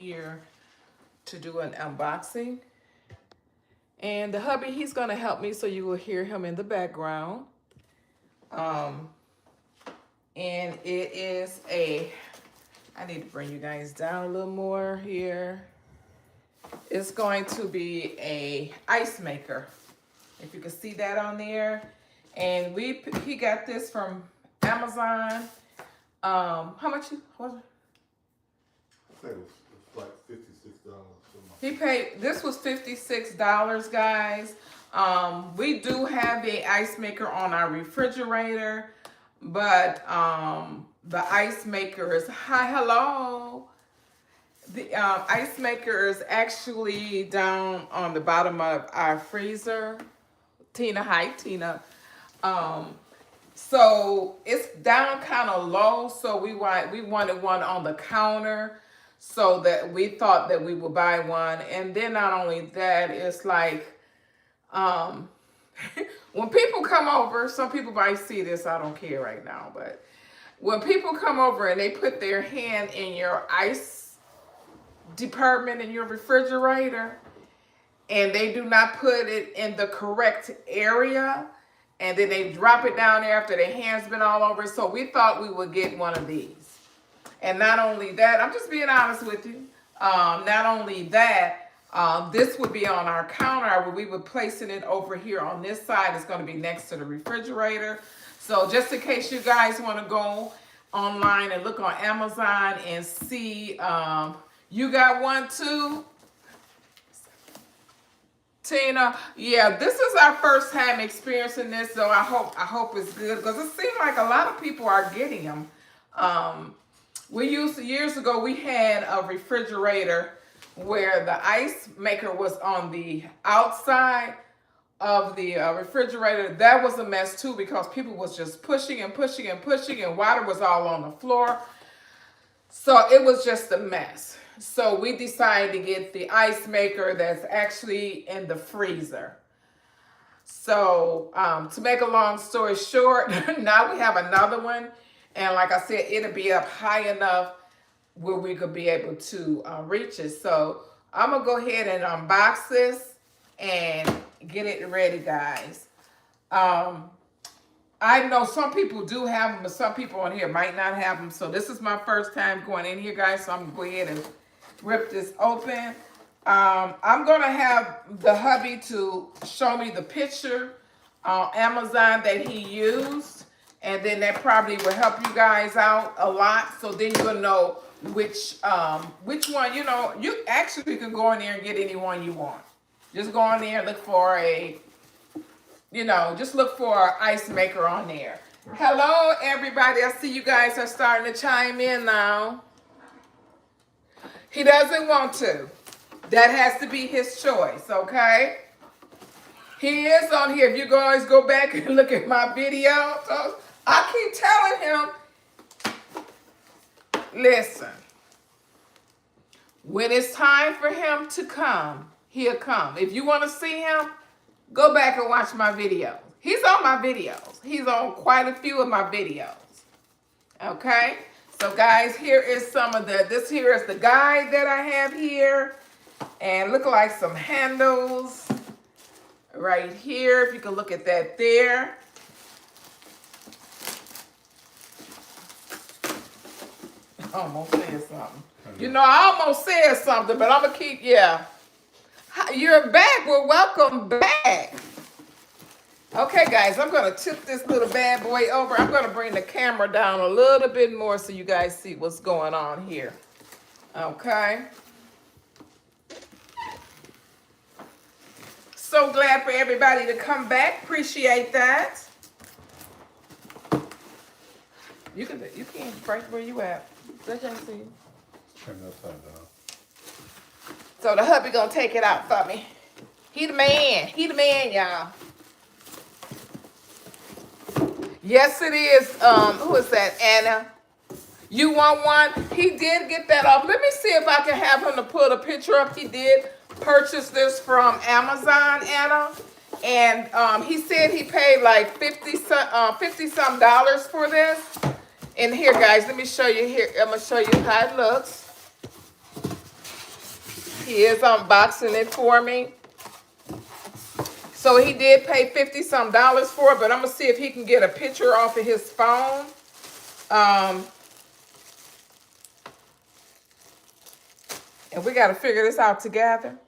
here to do an unboxing. And the hubby, he's gonna help me, so you will hear him in the background. Um, and it is I need to bring you guys down a little more here. It's going to be a ice maker, if you can see that on there. And he got this from Amazon. How much was it? I think it was like $56. He paid, this was $56, guys. We do have a ice maker on our refrigerator, but the ice maker is, hello. The ice maker is actually down on the bottom of our freezer. Tina, hi, Tina. So it's down kind of low, so we wanted one on the counter, so that we thought that we would buy one. And then not only that, it's like when people come over, some people might see this, I don't care right now, but when people come over and they put their hand in your ice department in your refrigerator and they do not put it in the correct area, and then they drop it down there after their hands been all over. So we thought we would get one of these. And not only that, I'm just being honest with you. Not only that, this would be on our counter. We would placing it over here on this side. It's going to be next to the refrigerator. So just in case you guys want to go online and look on Amazon and see, you got one too, Tina. Yeah, this is our first time experiencing this, so I hope it's good, because it seems like a lot of people are getting them. Years ago, we had a refrigerator where the ice maker was on the outside of the refrigerator. That was a mess too, because people was just pushing and pushing and pushing, and water was all on the floor. So it was just a mess. So we decided to get the ice maker that's actually in the freezer. So to make a long story short, now we have another one. And like I said, it'll be up high enough where we could be able to reach it. So I'm going to go ahead and unbox this and get it ready, guys. I know some people do have them, but some people on here might not have them. So this is my first time going in here, guys. So I'm going to go ahead and rip this open. I'm going to have the hubby to show me the picture on Amazon that he used. And then that probably will help you guys out a lot. So then you'll know which one, you actually can go in there and get any one you want. Just go in there and look for just look for an ice maker on there. Hello, everybody. I see you guys are starting to chime in now. He doesn't want to. That has to be his choice, okay? He is on here. If you guys go back and look at my video, so I keep telling him, listen, when it's time for him to come, he'll come. If you want to see him, go back and watch my videos. He's on my videos. He's on quite a few of my videos. Okay? So guys, here is some of this here is the guide that I have here. And look like some handles right here. If you can look at that there. Almost said something. I almost said something, but I'm going to keep, yeah. You're back. Well, welcome back. Okay, guys, I'm going to tip this little bad boy over. I'm going to bring the camera down a little bit more so you guys see what's going on here. Okay. So glad for everybody to come back. Appreciate that. You can right where you at. Let y'all see. Turn it upside down. So the hubby gonna take it out for me. He the man. He the man, y'all. Yes, it is. Who is that? Anna. You want one? He did get that off. Let me see if I can have him to put a picture up. He did purchase this from Amazon, Anna. And he said he paid like $50 some for this. And here, guys, let me show you here. I'm gonna show you how it looks. He is unboxing it for me. So he did pay $50-some for it, but I'm gonna see if he can get a picture off of his phone. And we gotta figure this out together.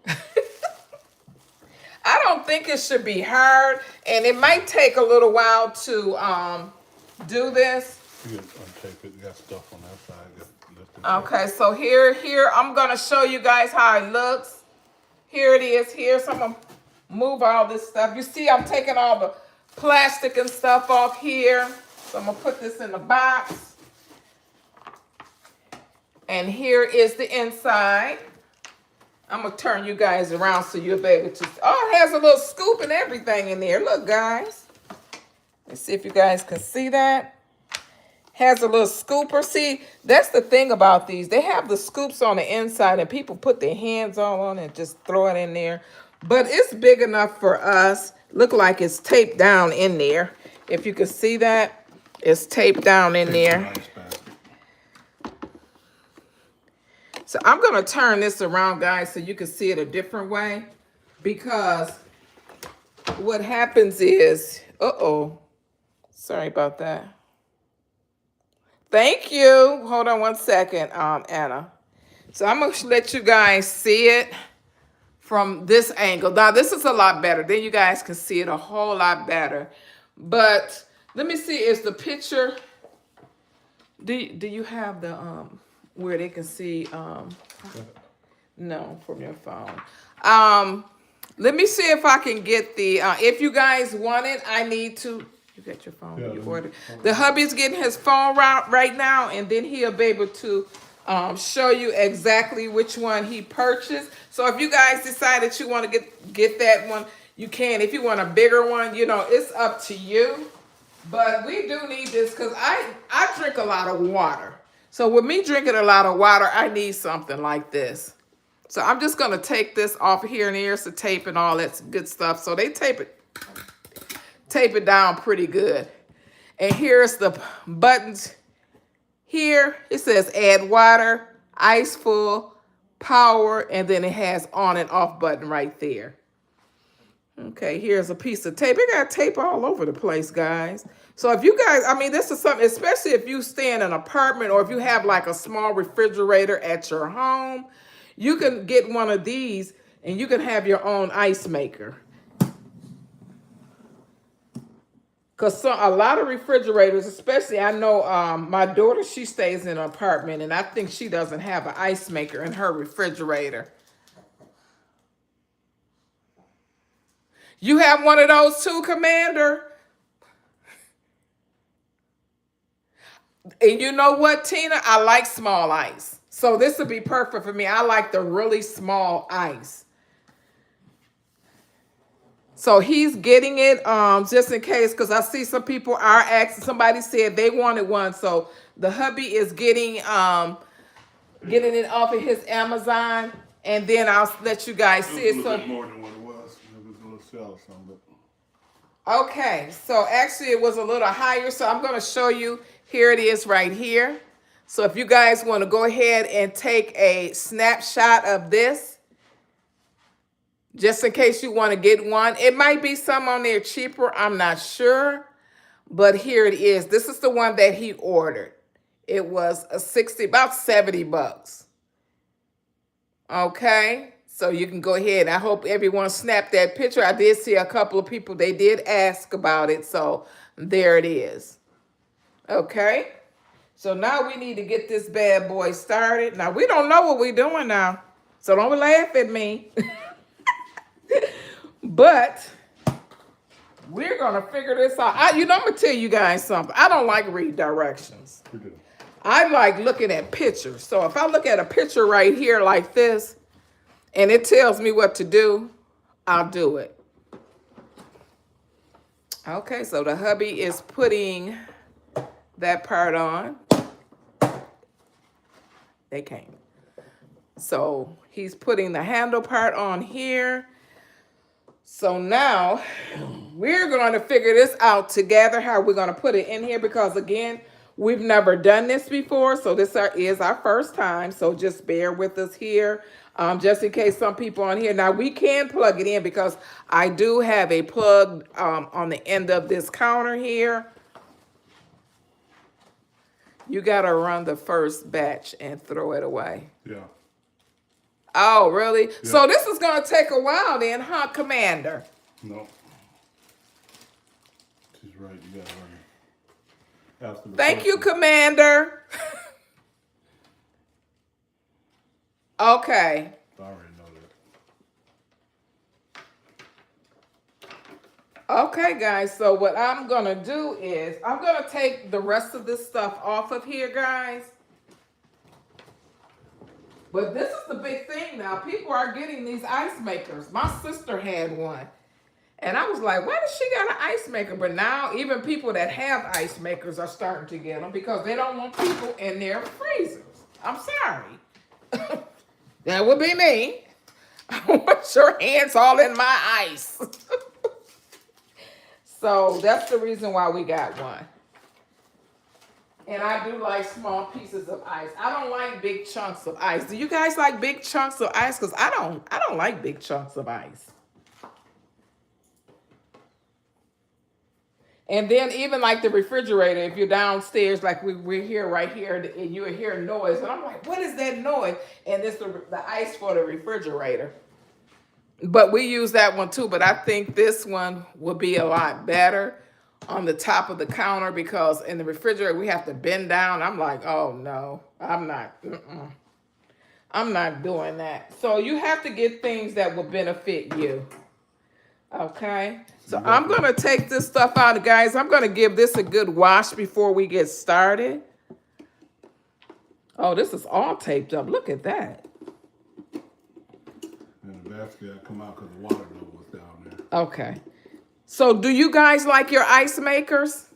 I don't think it should be hard, and it might take a little while to do this. You can untape it. You got stuff on that side. Okay, so here, I'm gonna show you guys how it looks. Here it is here. So I'm gonna move all this stuff. You see, I'm taking all the plastic and stuff off here. So I'm gonna put this in the box. And here is the inside. I'm gonna turn you guys around so you'll be able to. Oh, it has a little scoop and everything in there. Look, guys. Let's see if you guys can see that. Has a little scooper. See, that's the thing about these. They have the scoops on the inside and people put their hands all on it and just throw it in there. But it's big enough for us. Look like it's taped down in there. If you can see that, it's taped down in there. So I'm going to turn this around, guys, so you can see it a different way. Because what happens is, sorry about that. Thank you. Hold on one second, Anna. So I'm going to let you guys see it from this angle. Now, this is a lot better. Then you guys can see it a whole lot better. But let me see, is the picture, do you have the, where they can see, no, from your phone. Let me see if I can get the, if you guys want it, I need to, you got your phone, you ordered. The hubby's getting his phone right now, and then he'll be able to show you exactly which one he purchased. So if you guys decide that you want to get that one, you can. If you want a bigger one, you know, it's up to you. But we do need this because I drink a lot of water. So with me drinking a lot of water, I need something like this. So I'm just going to take this off here, and here's the tape and all that good stuff. So they tape it down pretty good. And here's the buttons. Here it says add water, ice full, power, and then it has on and off button right there. Okay, here's a piece of tape. It got tape all over the place, guys. So if you guys, I mean, this is something, especially if you stay in an apartment or if you have like a small refrigerator at your home, you can get one of these and you can have your own ice maker. Because a lot of refrigerators, especially, I know my daughter, she stays in an apartment, and I think she doesn't have an ice maker in her refrigerator. You have one of those too, Commander? And you know what, Tina? I like small ice. So this would be perfect for me. I like the really small ice. So he's getting it just in case, because I see some people are asking. Somebody said they wanted one. So the hubby is getting it off of his Amazon. And then I'll let you guys see it. It was a little bit more than what it was. It was a little sell or something. Okay, so actually it was a little higher. So I'm going to show you. Here it is right here. So if you guys want to go ahead and take a snapshot of this, just in case you want to get one. It might be some on there cheaper. I'm not sure. But here it is. This is the one that he ordered. It was about 70 bucks. Okay. So you can go ahead. I hope everyone snapped that picture. I did see a couple of people. They did ask about it. So there it is. Okay. So now we need to get this bad boy started. Now, we don't know what we're doing now. So don't laugh at me. But we're going to figure this out. I'm going to tell you guys something. I don't like read directions. I like looking at pictures. So if I look at a picture right here like this, and it tells me what to do, I'll do it. Okay, so the hubby is putting that part on. They came. So he's putting the handle part on here. So now we're going to figure this out together, how we're going to put it in here, because again, we've never done this before. So this is our first time. So just bear with us here. Just in case some people on here. Now we can plug it in because I do have a plug on the end of this counter here. You gotta run the first batch and throw it away. Yeah. Oh, really? Yeah. So this is gonna take a while then, huh, Commander? No. She's right. You gotta run it. After the Thank first you, one. Commander. Okay. I already know that. Okay, guys. So what I'm gonna do is I'm gonna take the rest of this stuff off of here, guys. But this is the big thing now. People are getting these ice makers. My sister had one. And I was like, why does she got an ice maker? But now even people that have ice makers are starting to get them because they don't want people in their freezers. I'm sorry. That would be me. I don't want your hands all in my ice. So that's the reason why we got one. And I do like small pieces of ice. I don't like big chunks of ice. Do you guys like big chunks of ice? Because I don't like big chunks of ice. And then even like the refrigerator, if you're downstairs, like we're here right here, and you hear noise, and I'm like, what is that noise? And it's the ice for the refrigerator. But we use that one too, but I think this one will be a lot better on the top of the counter because in the refrigerator, we have to bend down. I'm like, oh no, I'm not doing that. So you have to get things that will benefit you. Okay, so I'm going to take this stuff out, guys. I'm going to give this a good wash before we get started. Oh, this is all taped up. Look at that. And the basket had come out because the water level was down there. Okay. So do you guys like your ice makers?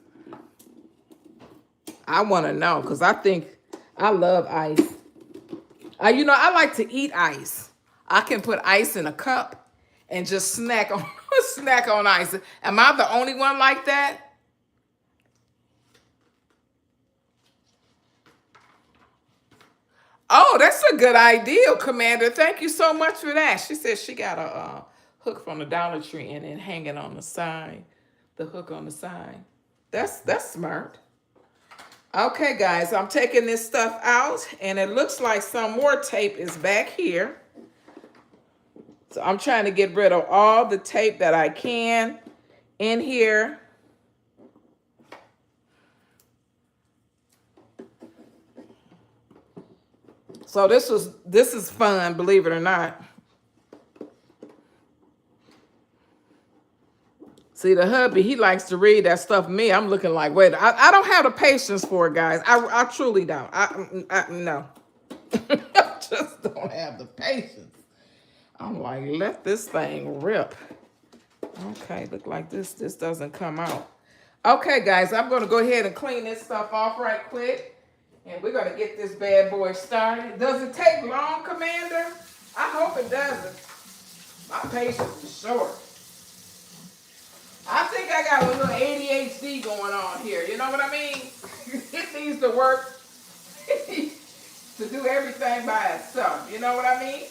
I want to know because I think I love ice. I like to eat ice. I can put ice in a cup and just snack on ice. Am I the only one like that? Oh, that's a good idea, Commander. Thank you so much for that. She said she got a hook from the Dollar Tree and then hanging on the side, the hook on the side. That's smart. Okay, guys, I'm taking this stuff out, and it looks like some more tape is back here. So I'm trying to get rid of all the tape that I can in here. So this is fun, believe it or not. See, the hubby, he likes to read that stuff. Me, I'm looking like, wait, I don't have the patience for it, guys. I truly don't. No. I just don't have the patience. I'm like, let this thing rip. Okay, look like this doesn't come out. Okay, guys, I'm going to go ahead and clean this stuff off right quick. And we're going to get this bad boy started. Does it take long, Commander? I hope it doesn't. My patience is short. I think I got a little ADHD going on here. You know what I mean? It needs to work to do everything by itself. You know what I mean?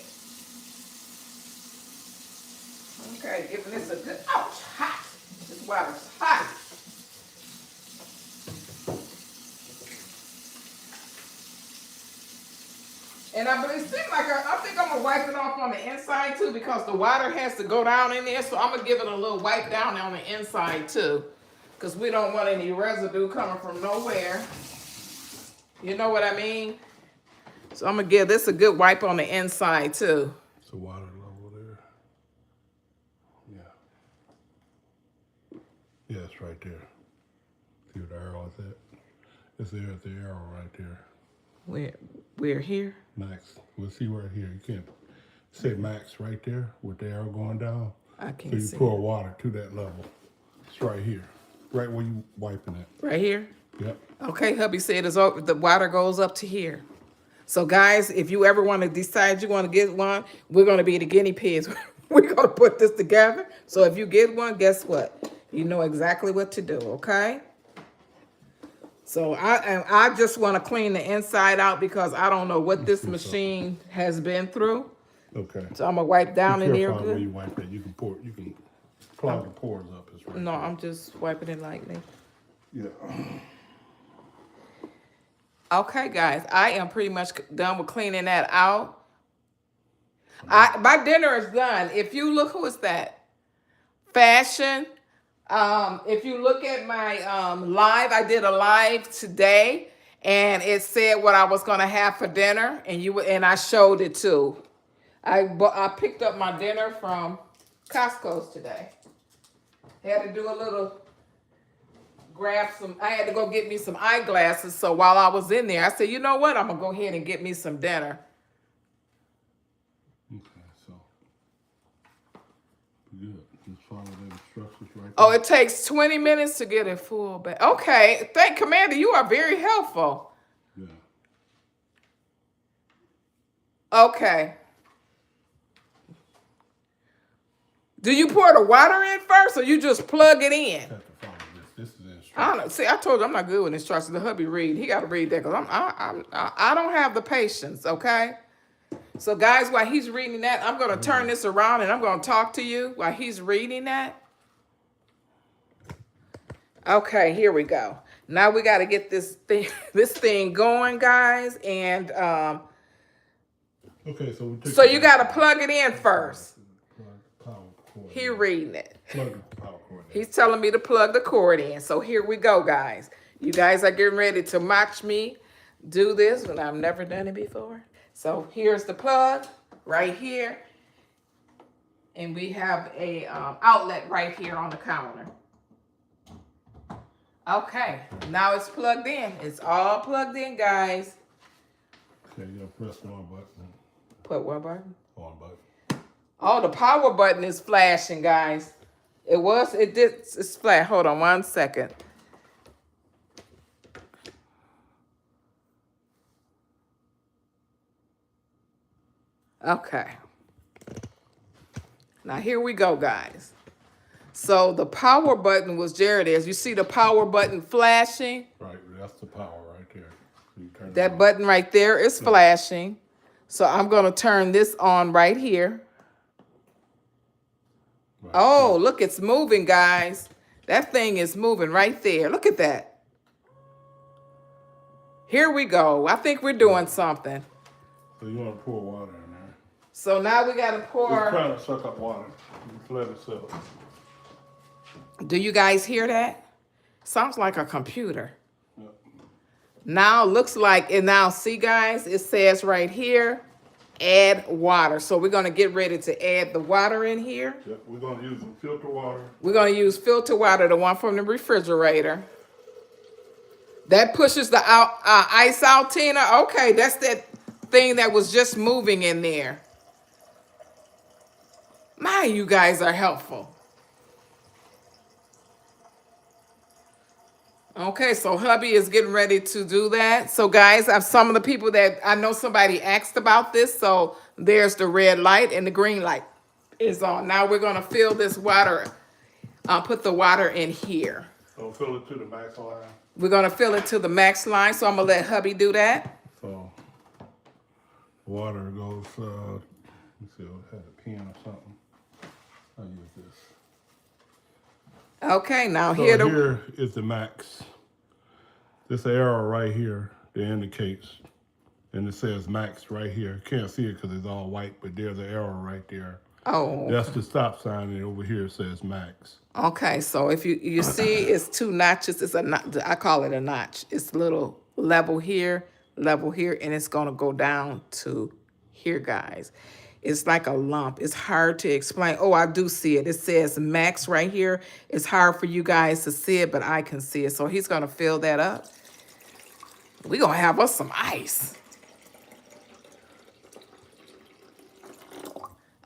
Okay, giving this a good, ouch, hot. This water's hot. And it seems like I think I'm going to wipe it off on the inside too because the water has to go down in there. So I'm going to give it a little wipe down on the inside too because we don't want any residue coming from nowhere. You know what I mean? So I'm going to give this a good wipe on the inside too. It's a water level there. Yeah. Yeah, it's right there. See where the arrow is at? It's there at the arrow right there. We're here? Max. We'll see right here. You can't say max right there with the arrow going down. I can't see. see. So you pour water to that level. It's right here. Right where you wiping it. Right here? Yep. Okay, hubby said the water goes up to here. So guys, if you ever want to decide you want to get one, we're going to be the guinea pigs. We're going to put this together. So if you get one, guess what? You know exactly what to do, okay? So I just want to clean the inside out because I don't know what this machine has been through. Okay. So I'm gonna wipe down Be in there careful when you good. wipe that. You can pour. You can clog the pores up. It's right No, there. I'm just wiping it lightly. Yeah. Okay, guys, I am pretty much done with cleaning that out. My dinner is done. If you look, who is that? Fashion. If you look at my live, I did a live today, and it said what I was gonna have for dinner, and I showed it too. I picked up my dinner from Costco's today. Had to do a little grab some. I had to go get me some eyeglasses. So while I was in there, I said, you know what? I'm gonna go ahead and get me some dinner. Okay. So good. Just follow the instructions right there. Oh, it takes 20 minutes to get a full bag. Okay, thank Commander. You are very helpful. Yeah. Okay. Do you pour the water in first, or you just plug it in? Have to follow this. This is the instructions. I don't know. See, I told you I'm not good with instructions. The hubby read. He got to read that because I don't have the patience. Okay. So guys, while he's reading that, I'm gonna turn this around and I'm gonna talk to you while he's reading that. Okay, here we go. Now we got to get this thing going, guys, and Okay, so we so you got to plug it in first. Power cord. He reading it. Plug the power cord in. He's telling me to plug the cord in. So here we go, guys. You guys are getting ready to watch me do this when I've never done it before. So here's the plug right here. And we have a outlet right here on the counter. Okay, now it's plugged in. It's all plugged in, guys. Okay, you gotta press the on button. Put what button? On button. Oh, the power button is flashing, guys. It's flat. Hold on 1 second. Okay. Now here we go, guys. So the power button was there it is. You see the power button flashing? Right, that's the power right there. So you turn it That on. button right there is flashing. So I'm going to turn this on right here. Right. Oh, look, it's moving, guys. That thing is moving right there. Look at that. Here we go. I think we're doing something. So you want to pour water in there. So now we got to It's pour. trying to suck up water. You let it settle. Do you guys hear that? Sounds like a computer. Yep. Now looks like, and now see, guys, it says right here, add water. So we're going to get ready to add the water in here. Yep, we're going to use some filter water. We're going to use filter water, the one from the refrigerator. That pushes the ice out, Tina. Okay, that's that thing that was just moving in there. My, you guys are helpful. Okay, so hubby is getting ready to do that. So guys, some of the people that I know somebody asked about this. So there's the red light and the green light is on. Now we're going to fill this water, put the water in here. So fill it to the max line. We're going to fill it to the max line. So I'm going to let hubby do that. So water goes, let me see, it has a pen or something. I'll use this. Okay, now So here is the max. This arrow right here that indicates, and it says max right here. Can't see it because it's all white, but there's an arrow right there. Oh, That's the stop sign, and over here it says max. okay. So if you see, it's two notches. It's I call it a notch. It's a little level here, and it's gonna go down to here, guys. It's like a lump. It's hard to explain. Oh, I do see it. It says max right here. It's hard for you guys to see it, but I can see it. So he's gonna fill that up. We're gonna have us some ice.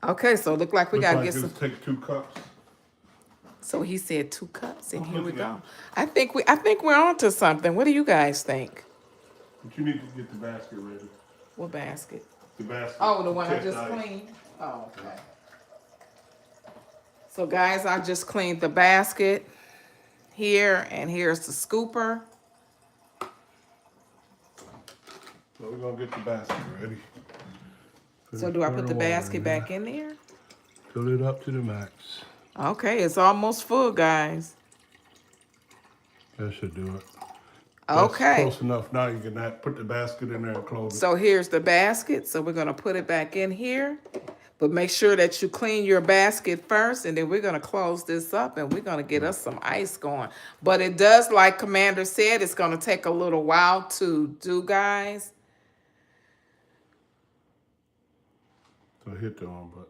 Okay, so look like we Looks gotta like get this some. take 2 cups. So he said 2 cups, and here we looking go. I think we're onto something. What do you guys think? But you need to get the basket ready. What basket? The basket. Oh, the one I Test just ice. cleaned. Oh, okay. So guys, I just cleaned the basket here, and here's the scooper. So we're gonna get the basket ready. So do I put the basket Here. back in there? Fill it up to the max. Okay, it's almost full, guys. That should do it. That's Okay. close enough. Now you can put the basket in there and close it. So here's the basket. So we're going to put it back in here. But make sure that you clean your basket first, and then we're going to close this up, and we're going to get us some ice going. But it does, like Commander said, it's going to take a little while to do, guys. So hit the on button.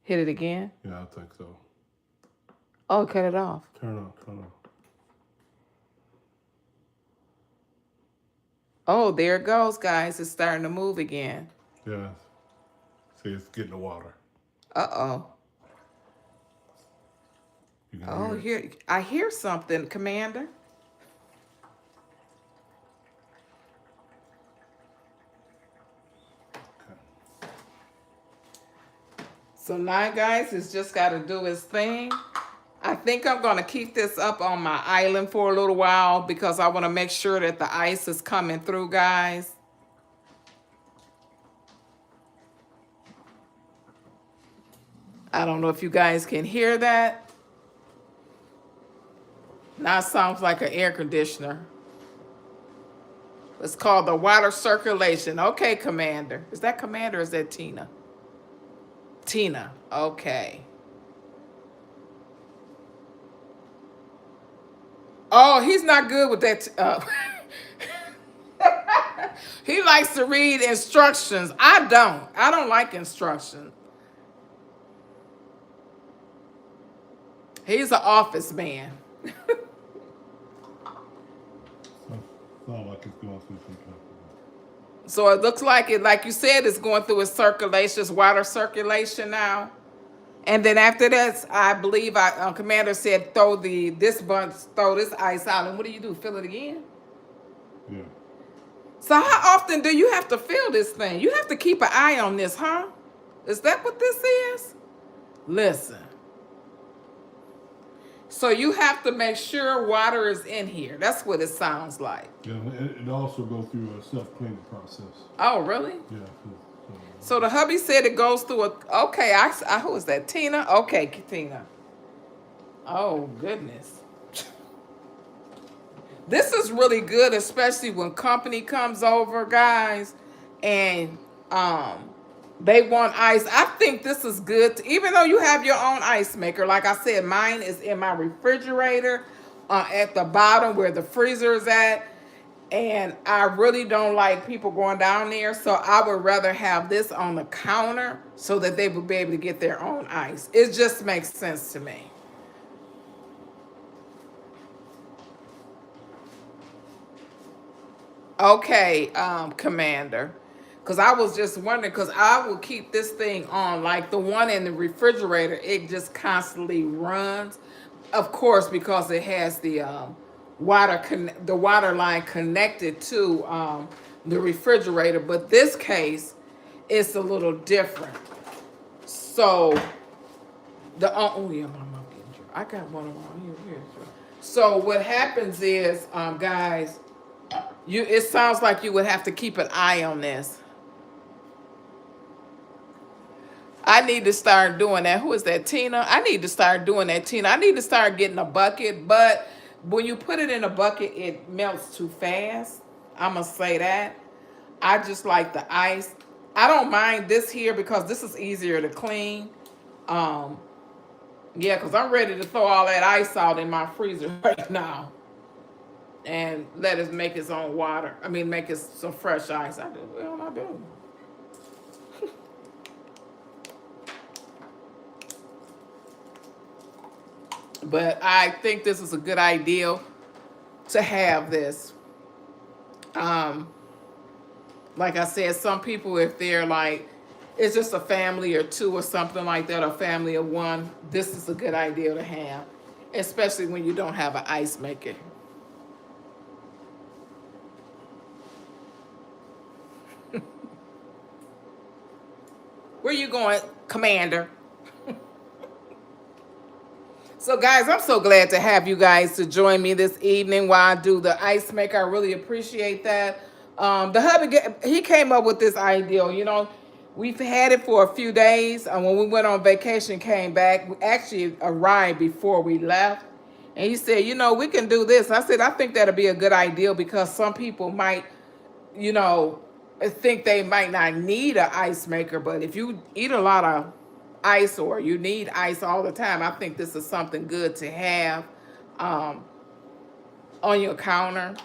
Hit it again? Yeah, I think so. Oh, cut it off. Turn on, turn on. Oh, there it goes, guys. It's starting to move again. Yeah. See, it's getting the water. Uh-oh. You can Oh, hear it. here I hear something, Commander. Okay. So now, guys, it's just got to do its thing. I think I'm going to keep this up on my island for a little while because I want to make sure that the ice is coming through, guys. I don't know if you guys can hear that. Now it sounds like an air conditioner. It's called the water circulation. Okay, Commander. Is that Commander or is that Tina? Tina. Okay. Oh, he's not good with that. He likes to read instructions. I don't. I don't like instructions. He's an office man. Sound like it's going through some kind of... So it looks like it, like you said, it's going through its circulation, its water circulation now. And then after that, I believe Commander said throw this ice out. And what do? Fill it again? Yeah. So how often do you have to fill this thing? You have to keep an eye on this, huh? Is that what this is? Listen. So you have to make sure water is in here. That's what it sounds like. Yeah, it also goes through a self-cleaning process. Oh, really? Yeah. So the hubby said it goes through okay, who is that? Tina? Okay, Tina. Oh, goodness. This is really good, especially when company comes over, guys, and they want ice. I think this is good, even though you have your own ice maker. Like I said, mine is in my refrigerator at the bottom where the freezer is at. And I really don't like people going down there, so I would rather have this on the counter so that they would be able to get their own ice. It just makes sense to me. Okay, Commander. Because I was just wondering, because I will keep this thing on, like the one in the refrigerator, it just constantly runs. Of course, because it has the water line connected to the refrigerator. But this case, it's a little different. So, oh yeah, my mouth getting dry. I got one around here. So what happens is, guys, it sounds like you would have to keep an eye on this. I need to start doing that. Who is that, Tina? I need to start doing that, Tina. I need to start getting a bucket, but when you put it in a bucket, it melts too fast. I'm going to say that. I just like the ice. I don't mind this here because this is easier to clean. Yeah, because I'm ready to throw all that ice out in my freezer right now. And let it make its own water. I mean, make it some fresh ice. I do. Well, I do. But I think this is a good idea to have this. Like I said, some people, if they're like, it's just a family or two or something like that, a family of one, this is a good idea to have, especially when you don't have an ice maker. Where you going, Commander? So, guys, I'm so glad to have you guys to join me this evening while I do the ice maker. I really appreciate that. The hubby, he came up with this idea, We've had it for a few days. When we went on vacation, came back, we actually arrived before we left. And he said, we can do this. I said, I think that'll be a good idea because some people might, you know, think they might not need an ice maker. But if you eat a lot of ice or you need ice all the time, I think this is something good to have um, on your counter.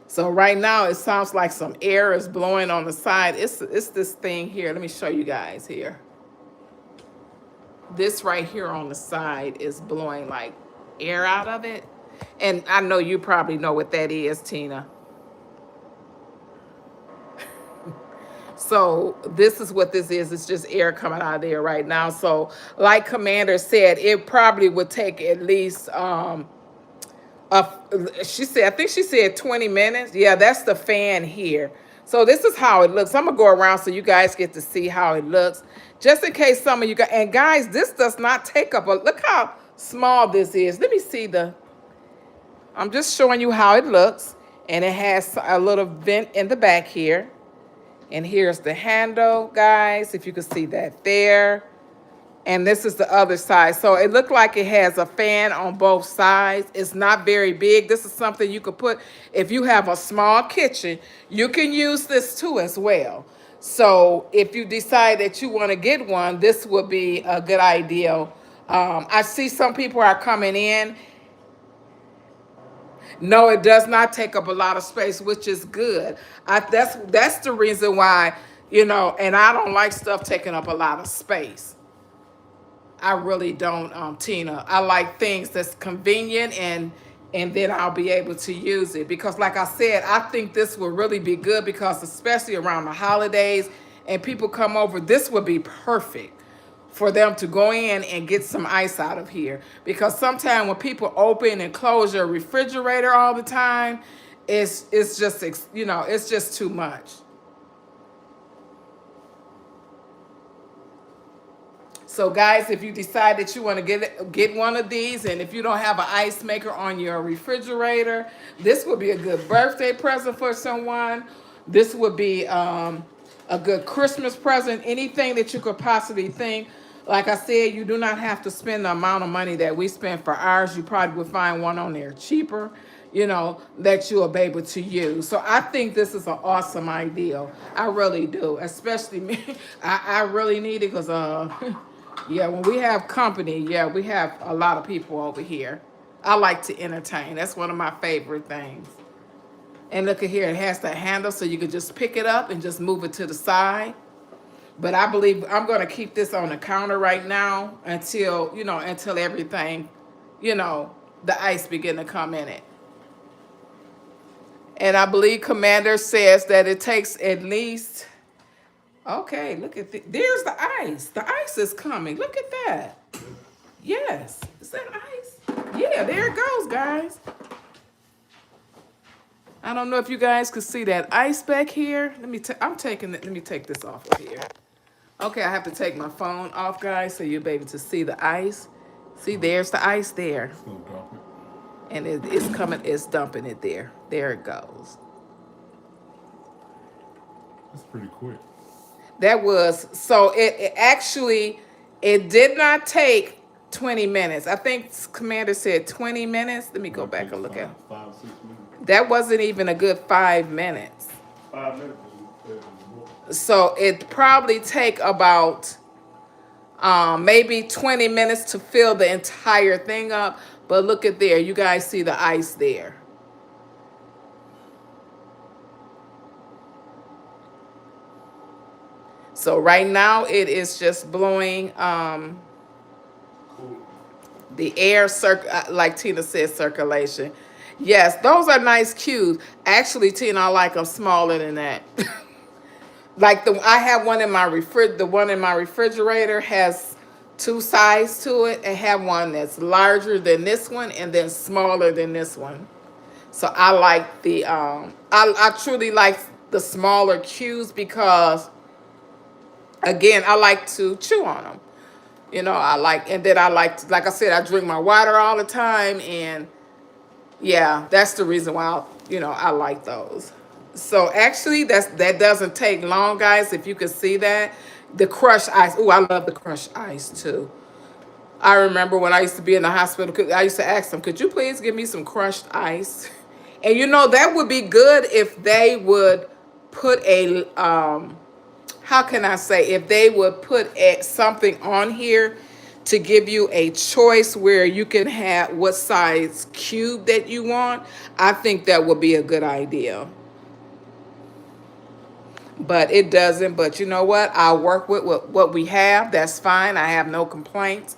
So right now it sounds like some air is blowing on the side. It's this thing here. Let me show you guys here. This right here on the side is blowing like air out of it. And I know you probably know what that is, Tina. So this is what this is. It's just air coming out of there right now. So like Commander said, it probably would take at least she said, I think she said 20 minutes. Yeah, that's the fan here. So this is how it looks. I'm gonna go around so you guys get to see how it looks. Just in case some of you guys, and guys, this does not take up look how small this is. Let me see I'm just showing you how it looks. And it has a little vent in the back here. And here's the handle, guys, if you can see that there. And this is the other side. So it looked like it has a fan on both sides. It's not very big. This is something you could put, if you have a small kitchen, you can use this too as well. So if you decide that you want to get one, this would be a good idea. I see some people are coming in. No, it does not take up a lot of space, which is good. That's the reason why, and I don't like stuff taking up a lot of space. I really don't, Tina. I like things that's convenient and then I'll be able to use it. Because like I said, I think this will really be good because especially around the holidays and people come over, this would be perfect for them to go in and get some ice out of here. Because sometimes when people open and close your refrigerator all the time, it's just, it's just too much. So guys, if you decide that you want to get one of these, and if you don't have an ice maker on your refrigerator, this would be a good birthday present for someone. This would be a good Christmas present, anything that you could possibly think. Like I said, you do not have to spend the amount of money that we spend for ours. You probably would find one on there cheaper, that you'll be able to use. So I think this is an awesome idea. I really do, especially me. I really need it because yeah, when we have company, yeah, we have a lot of people over here. I like to entertain. That's one of my favorite things. And look at here, it has the handle so you can just pick it up and just move it to the side. But I believe I'm going to keep this on the counter right now until, until everything, the ice begin to come in it. And I believe Commander says that it takes at least... Okay, look at there's the ice. The ice is coming. Look at that. Yes. Is that ice? Yeah, there it goes, guys. I don't know if you guys could see that ice back here. Let me take this off of here. Okay, I have to take my phone off, guys, so you'll be able to see the ice. See, there's the ice there. And it's dumping it there. There it goes. That's pretty quick. That was, so it actually, it did not take 20 minutes. I think Commander said 20 minutes. Let me go back and look at it. 5, 6 minutes. That wasn't even a good 5 minutes. 5 minutes. So it probably take about maybe 20 minutes to fill the entire thing up. But look at there. You guys see the ice there. So right now it is just blowing the air, like Tina said, circulation. Yes, those are nice cubes. Actually, Tina, I like them smaller than that. Like I have one in my the one in my refrigerator has 2 sides to it. I have one that's larger than this one and then smaller than this one. So I like the I truly like the smaller cubes because, again, I like to chew on them. You know, and then like I said, I drink my water all the time, and yeah, that's the reason why I like those. So actually, that doesn't take long, guys. If you can see that, the crushed ice. Oh, I love the crushed ice too. I remember when I used to be in the hospital, I used to ask them, "Could you please give me some crushed ice?" And that would be good if they would put a how can I say, if they would put something on here to give you a choice where you can have what size cube that you want. I think that would be a good idea. But it doesn't. But you know what? I'll work with what we have. That's fine. I have no complaints.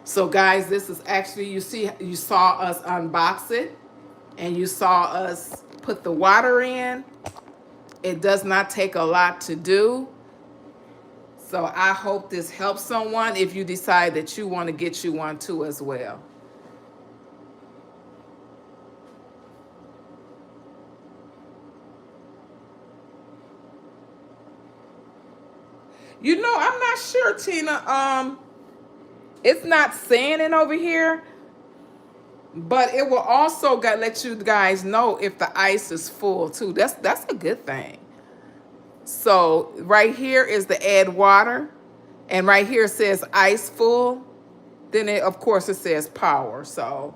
So guys, this is actually, you saw us unbox it, and you saw us put the water in. It does not take a lot to do. So I hope this helps someone if you decide that you want to get you one too as well. I'm not sure, Tina. It's not saying it over here, but it will also let you guys know if the ice is full too. That's a good thing. So right here is the add water, and right here it says ice full. Then of course it says power. So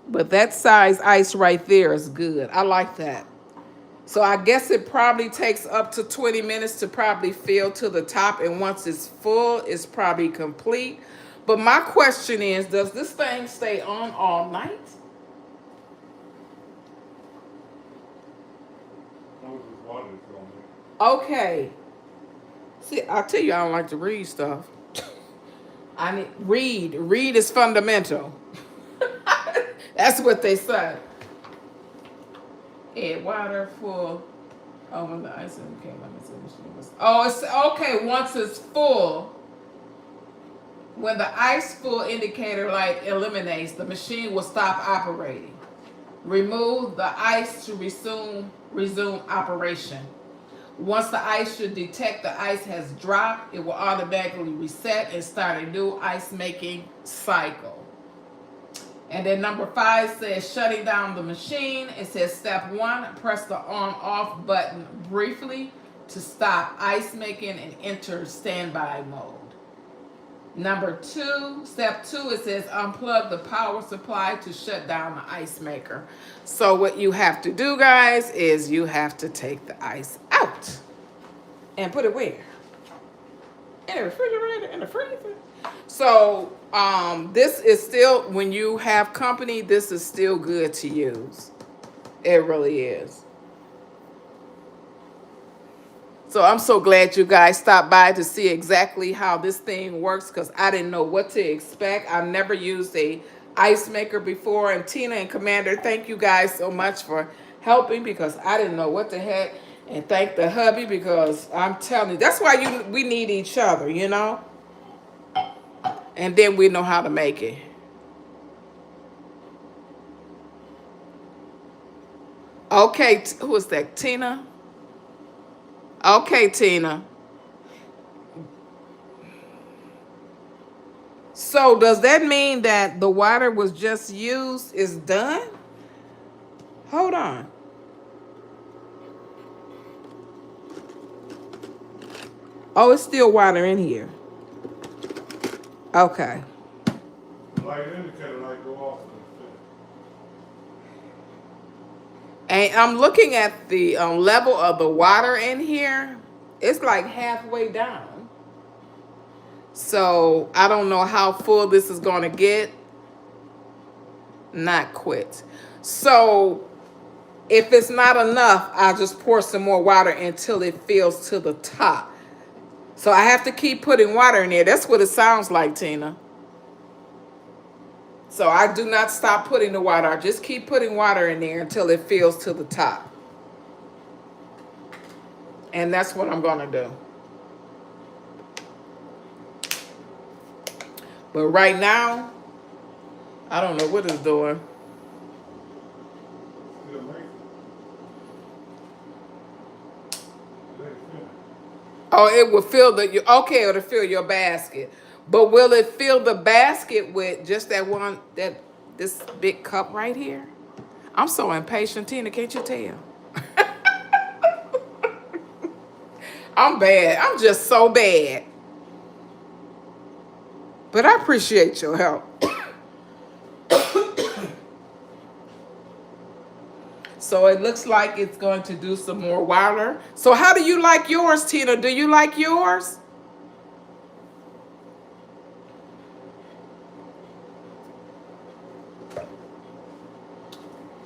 but that size ice right there is good. I like that. So I guess it probably takes up to 20 minutes to probably fill to the top. And once it's full, it's probably complete. But my question is, does this thing stay on all night? Okay. See, I tell you, I don't like to read stuff. Read. Read is fundamental. That's what they say. Add water full. Oh, when the ice came, let me see. Oh, it's okay. Once it's full, when the ice full indicator light eliminates, the machine will stop operating. Remove the ice to resume operation. Once the ice should detect the ice has dropped, it will automatically reset and start a new ice making cycle. And then number 5 says shutting down the machine. It says step 1, press the on-off button briefly to stop ice making and enter standby mode. Number 2, step 2, it says unplug the power supply to shut down the ice maker. So what you have to do, guys, is you have to take the ice out and put it where? In the refrigerator, in the freezer. So this is still, when you have company, this is still good to use. It really is. So I'm so glad you guys stopped by to see exactly how this thing works, because I didn't know what to expect. I've never used a ice maker before. And Tina and Commander, thank you guys so much for helping, because I didn't know what the heck. And thank the hubby, because I'm telling you, that's why we need each other, and then we know how to make it. Okay, who is that? Tina? Okay, Tina. So does that mean that the water was just used is done? Hold on. Oh, it's still water in here. Okay. Light indicator light go off. And I'm looking at the level of the water in here. It's like halfway down. So I don't know how full this is going to get. Not quit. So if it's not enough, I'll just pour some more water until it fills to the top. So I have to keep putting water in there. That's what it sounds like, Tina. So I do not stop putting the water. I just keep putting water in there until it fills to the top. And that's what I'm going to do. But right now, I don't know what it's doing. Oh, it will fill okay, it'll fill your basket. But will it fill the basket with just this big cup right here? I'm so impatient, Tina, can't you tell? I'm bad. I'm just so bad. But I appreciate your help. So it looks like it's going to do some more water. So how do you like yours, Tina? Do you like yours?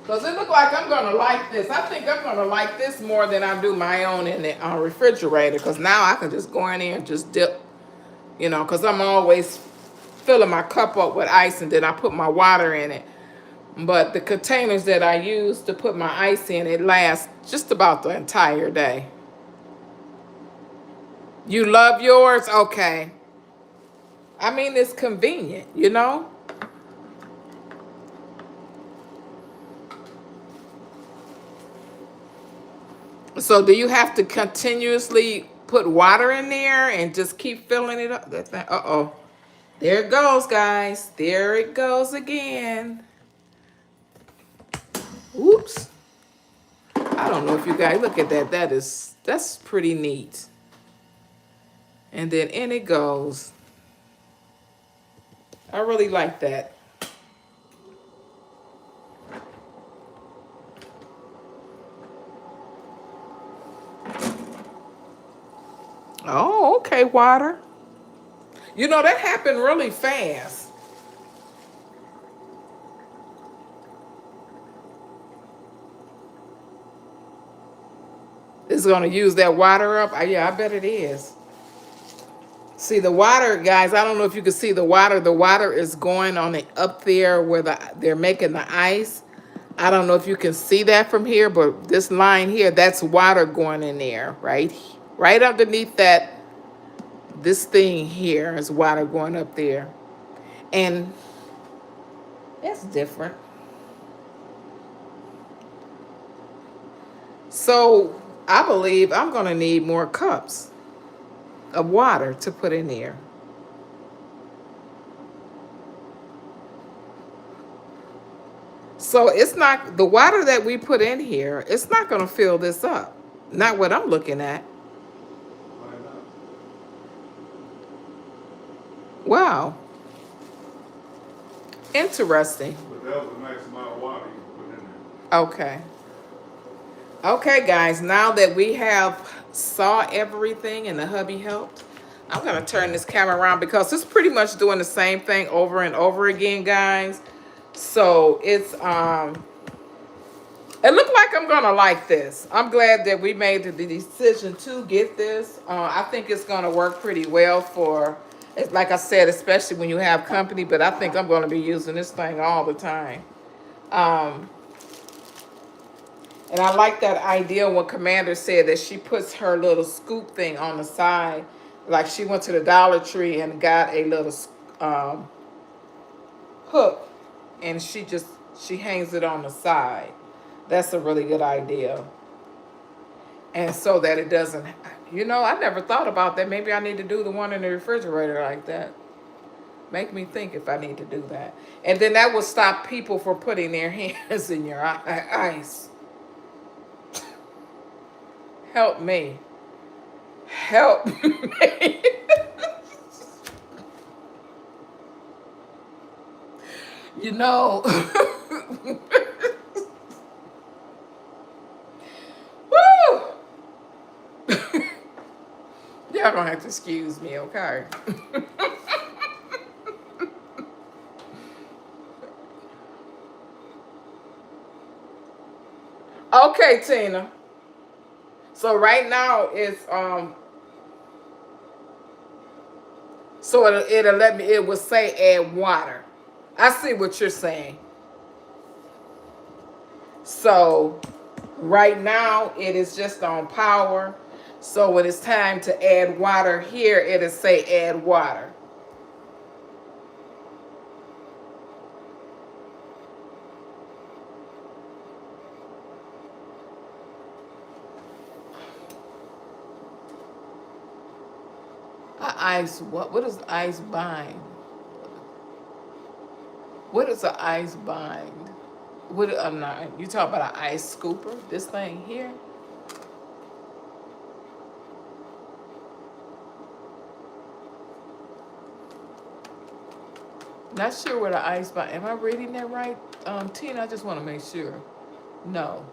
Because it looks like I'm going to like this. I think I'm going to like this more than I do my own in the refrigerator. Because now I can just go in there and just dip, because I'm always filling my cup up with ice and then I put my water in it. But the containers that I use to put my ice in, it lasts just about the entire day. You love yours? Okay. I mean, it's convenient, So do you have to continuously put water in there and just keep filling it up? Uh-oh. There it goes, guys. There it goes again. Oops. I don't know if you guys look at that. That's pretty neat. And then in it goes. I really like that. Oh, okay, water. That happened really fast. It's going to use that water up? Yeah, I bet it is. See, the water, guys, I don't know if you can see the water. The water is going on up there where they're making the ice. I don't know if you can see that from here, but this line here, that's water going in there, right? Right underneath this thing here is water going up there. And it's different. So I believe I'm going to need more cups of water to put in there. So it's not, the water that we put in here, it's not going to fill this up. Not what I'm looking at. Wow. Interesting. But that was the max amount of water you can put in there. Okay. Okay, guys, now that we have saw everything and the hubby helped, I'm going to turn this camera around because it's pretty much doing the same thing over and over again, guys. So it looked like I'm going to like this. I'm glad that we made the decision to get this. I think it's going to work pretty well for, like I said, especially when you have company, but I think I'm going to be using this thing all the time. And I like that idea when Commander said that she puts her little scoop thing on the side. Like she went to the Dollar Tree and got a little hook and she hangs it on the side. That's a really good idea. And so that it doesn't, I never thought about that. Maybe I need to do the one in the refrigerator like that. Make me think if I need to do that. And then that will stop people from putting their hands in your ice. Help me. Help me. Woo! Y'all gonna have to excuse me, okay? Okay, Tina. So right now it's so it'll let me, it will say add water. I see what you're saying. So right now it is just on power. So when it's time to add water here, it'll say add water. ice, what is ice bind? What is an ice bind? What, I'm not, you talk about an ice scooper? This thing here? Not sure what an ice bind, am I reading that right? Tina, I just want to make sure. No.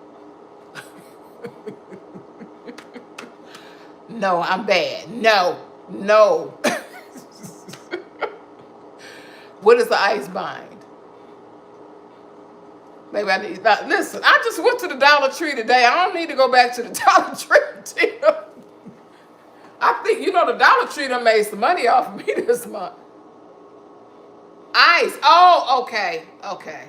No, I'm bad. No, no. What is the ice bind? Maybe I need, listen, I just went to the Dollar Tree today. I don't need to go back to the Dollar Tree, Tina. I think, you know, the Dollar Tree done made some money off of me this month. Ice. Oh, okay. Okay.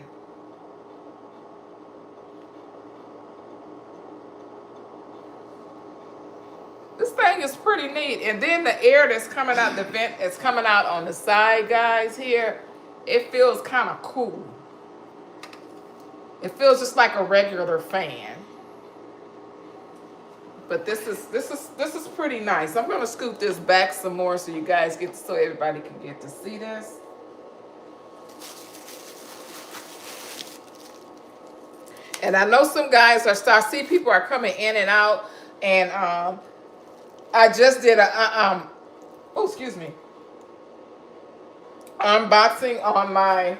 This thing is pretty neat. And then the air that's coming out the vent is coming out on the side, guys, here. It feels kind of cool. It feels just like a regular fan. But this is pretty nice. I'm gonna scoop this back some more so you guys get so everybody can get to see this. And I know some guys I see people are coming in and out, and I just did a oh, excuse me, unboxing on my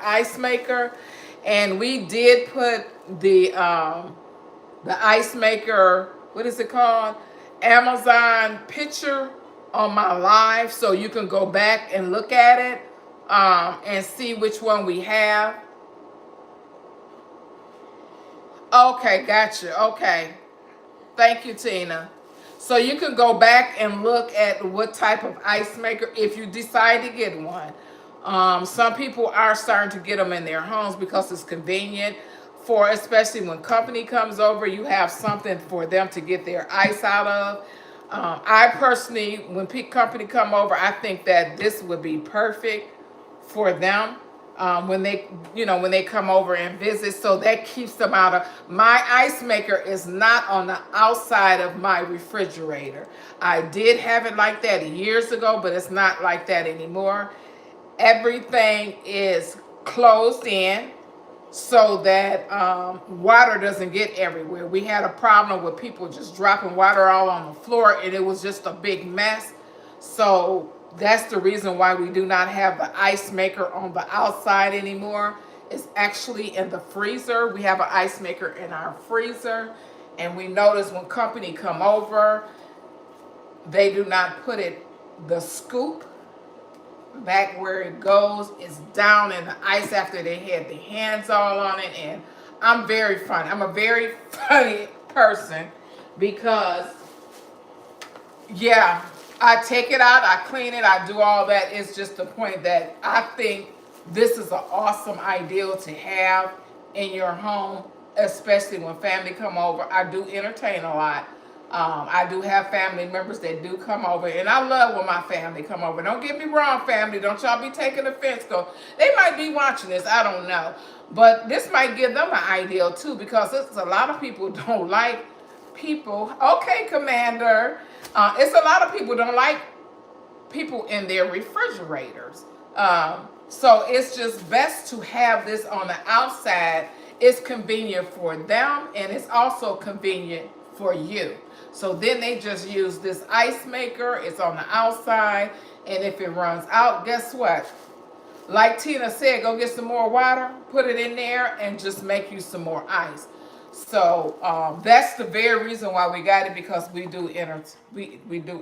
ice maker, and we did put the ice maker, what is it called, Amazon picture on my live, so you can go back and look at it and see which one we have. Okay, gotcha. Okay, thank you, Tina. So you can go back and look at what type of ice maker if you decide to get one. Some people are starting to get them in their homes because it's convenient for, especially when company comes over, you have something for them to get their ice out of. I personally, when company come over, I think that this would be perfect for them. When they come over and visit, so that keeps them out of, my ice maker is not on the outside of my refrigerator. I did have it like that years ago, but it's not like that anymore. Everything is closed in so that water doesn't get everywhere. We had a problem with people just dropping water all on the floor, and it was just a big mess. So that's the reason why we do not have the ice maker on the outside anymore. It's actually in the freezer. We have an ice maker in our freezer, and we notice when company come over, they do not put it, the scoop back where it goes is down in the ice after they had their hands all on it. And I'm very funny. I'm a very funny person because, yeah, I take it out, I clean it, I do all that. It's just the point that I think this is an awesome idea to have in your home, especially when family come over. I do entertain a lot. I do have family members that do come over, and I love when my family come over. Don't get me wrong, family. Don't y'all be taking offense. They might be watching this. I don't know. But this might give them an idea, too, because it's a lot of people don't like people. Okay, Commander. It's a lot of people don't like people in their refrigerators. So it's just best to have this on the outside. It's convenient for them, and it's also convenient for you. So then they just use this ice maker. It's on the outside, and if it runs out, guess what? Like Tina said, go get some more water, put it in there, and just make you some more ice. So that's the very reason why we got it, because we do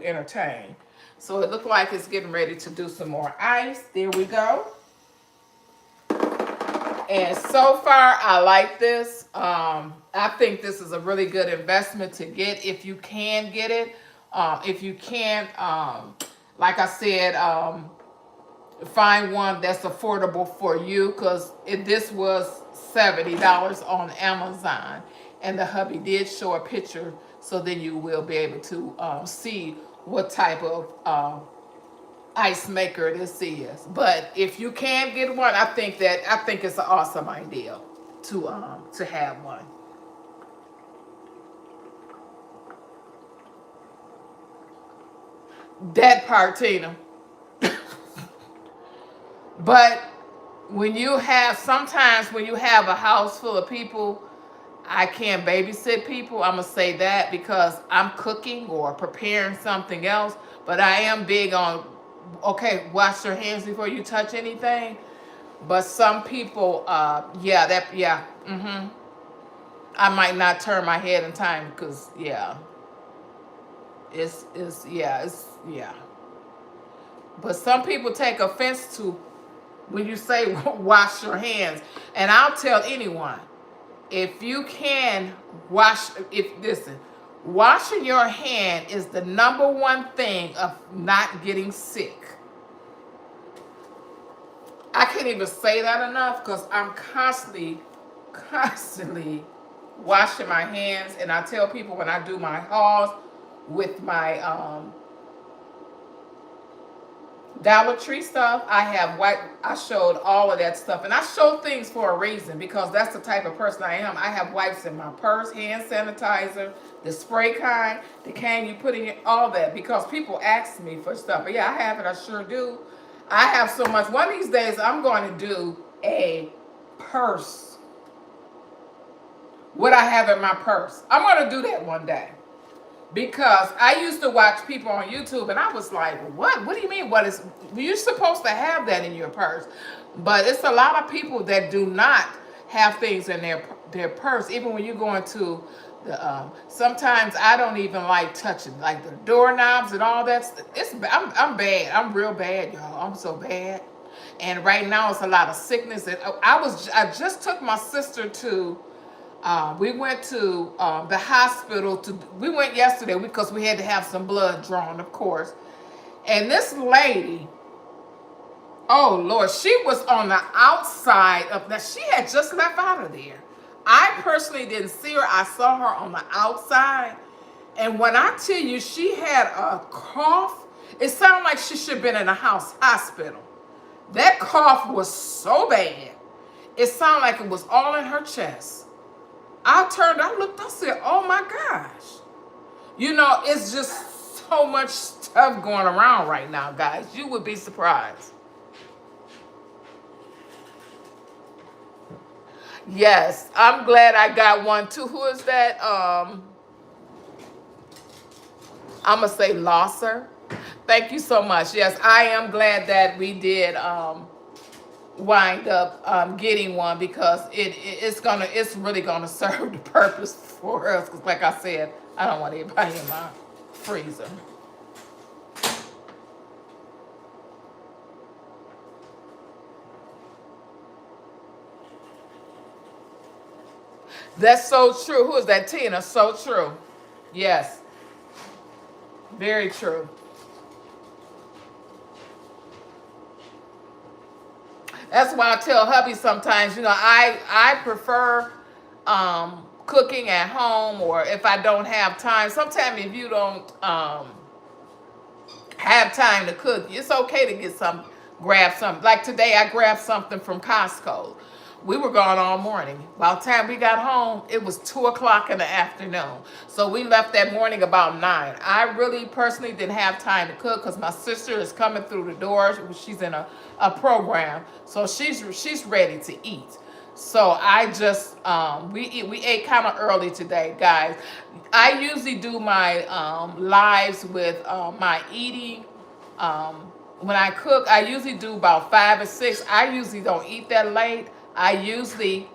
entertain. So it looked like it's getting ready to do some more ice. There we go. And so far, I like this. I think this is a really good investment to get if you can get it. If you can't, like I said, find one that's affordable for you, because this was $70 on Amazon, and the hubby did show a picture, so then you will be able to see what type of ice maker this is. But if you can get one, I think it's an awesome idea to have one. That part, Tina. But when you have, sometimes when you have a house full of people, I can't babysit people. I'm going to say that because I'm cooking or preparing something else. But I am big on, okay, wash your hands before you touch anything. But some people, I might not turn my head in time because, yeah. But some people take offense to when you say wash your hands. And I'll tell anyone, if you can wash, if listen, washing your hand is the number one thing of not getting sick. I can't even say that enough because I'm constantly washing my hands. And I tell people when I do my hauls with my Dollar Tree stuff, I showed all of that stuff. And I show things for a reason because that's the type of person I am. I have wipes in my purse, hand sanitizer, the spray kind, the can you put in, all that, because people ask me for stuff. But yeah, I have it, I sure do. I have so much. One of these days, I'm going to do a purse. What I have in my purse. I'm going to do that one day. Because I used to watch people on YouTube and I was like, what? What do you mean? You're supposed to have that in your purse. But it's a lot of people that do not have things in their purse. Even when you go into the, sometimes I don't even like touching, like the doorknobs and all that. I'm bad. I'm real bad, y'all. I'm so bad. And right now it's a lot of sickness. And I just took my sister to, we went to the hospital. We went yesterday because we had to have some blood drawn, of course. And this lady, oh Lord, she was on the outside of that. She had just left out of there. I personally didn't see her. I saw her on the outside. And when I tell you she had a cough, it sounded like she should have been in a hospital. That cough was so bad. It sounded like it was all in her chest. I looked, I said, oh my gosh. You know, it's just so much stuff going around right now, guys. You would be surprised. Yes, I'm glad I got one too. Who is that? I'm going to say Losser. Thank you so much. Yes, I am glad that we did wind up getting one because it's really gonna serve the purpose for us. Because like I said, I don't want anybody in my freezer. That's so true. Who is that? Tina. So true. Yes, very true. That's why I tell hubby sometimes, I prefer cooking at home, or if I don't have time. Sometimes if you don't have time to cook, it's okay to grab something. Like today, I grabbed something from Costco. We were gone all morning. By the time we got home, it was 2 o'clock in the afternoon. So we left that morning about 9. I really personally didn't have time to cook because my sister is coming through the door. She's in a program. So she's ready to eat. So I just, we ate kind of early today, guys. I usually do my lives with my eating. When I cook, I usually do about 5 or 6. I usually don't eat that late. I usually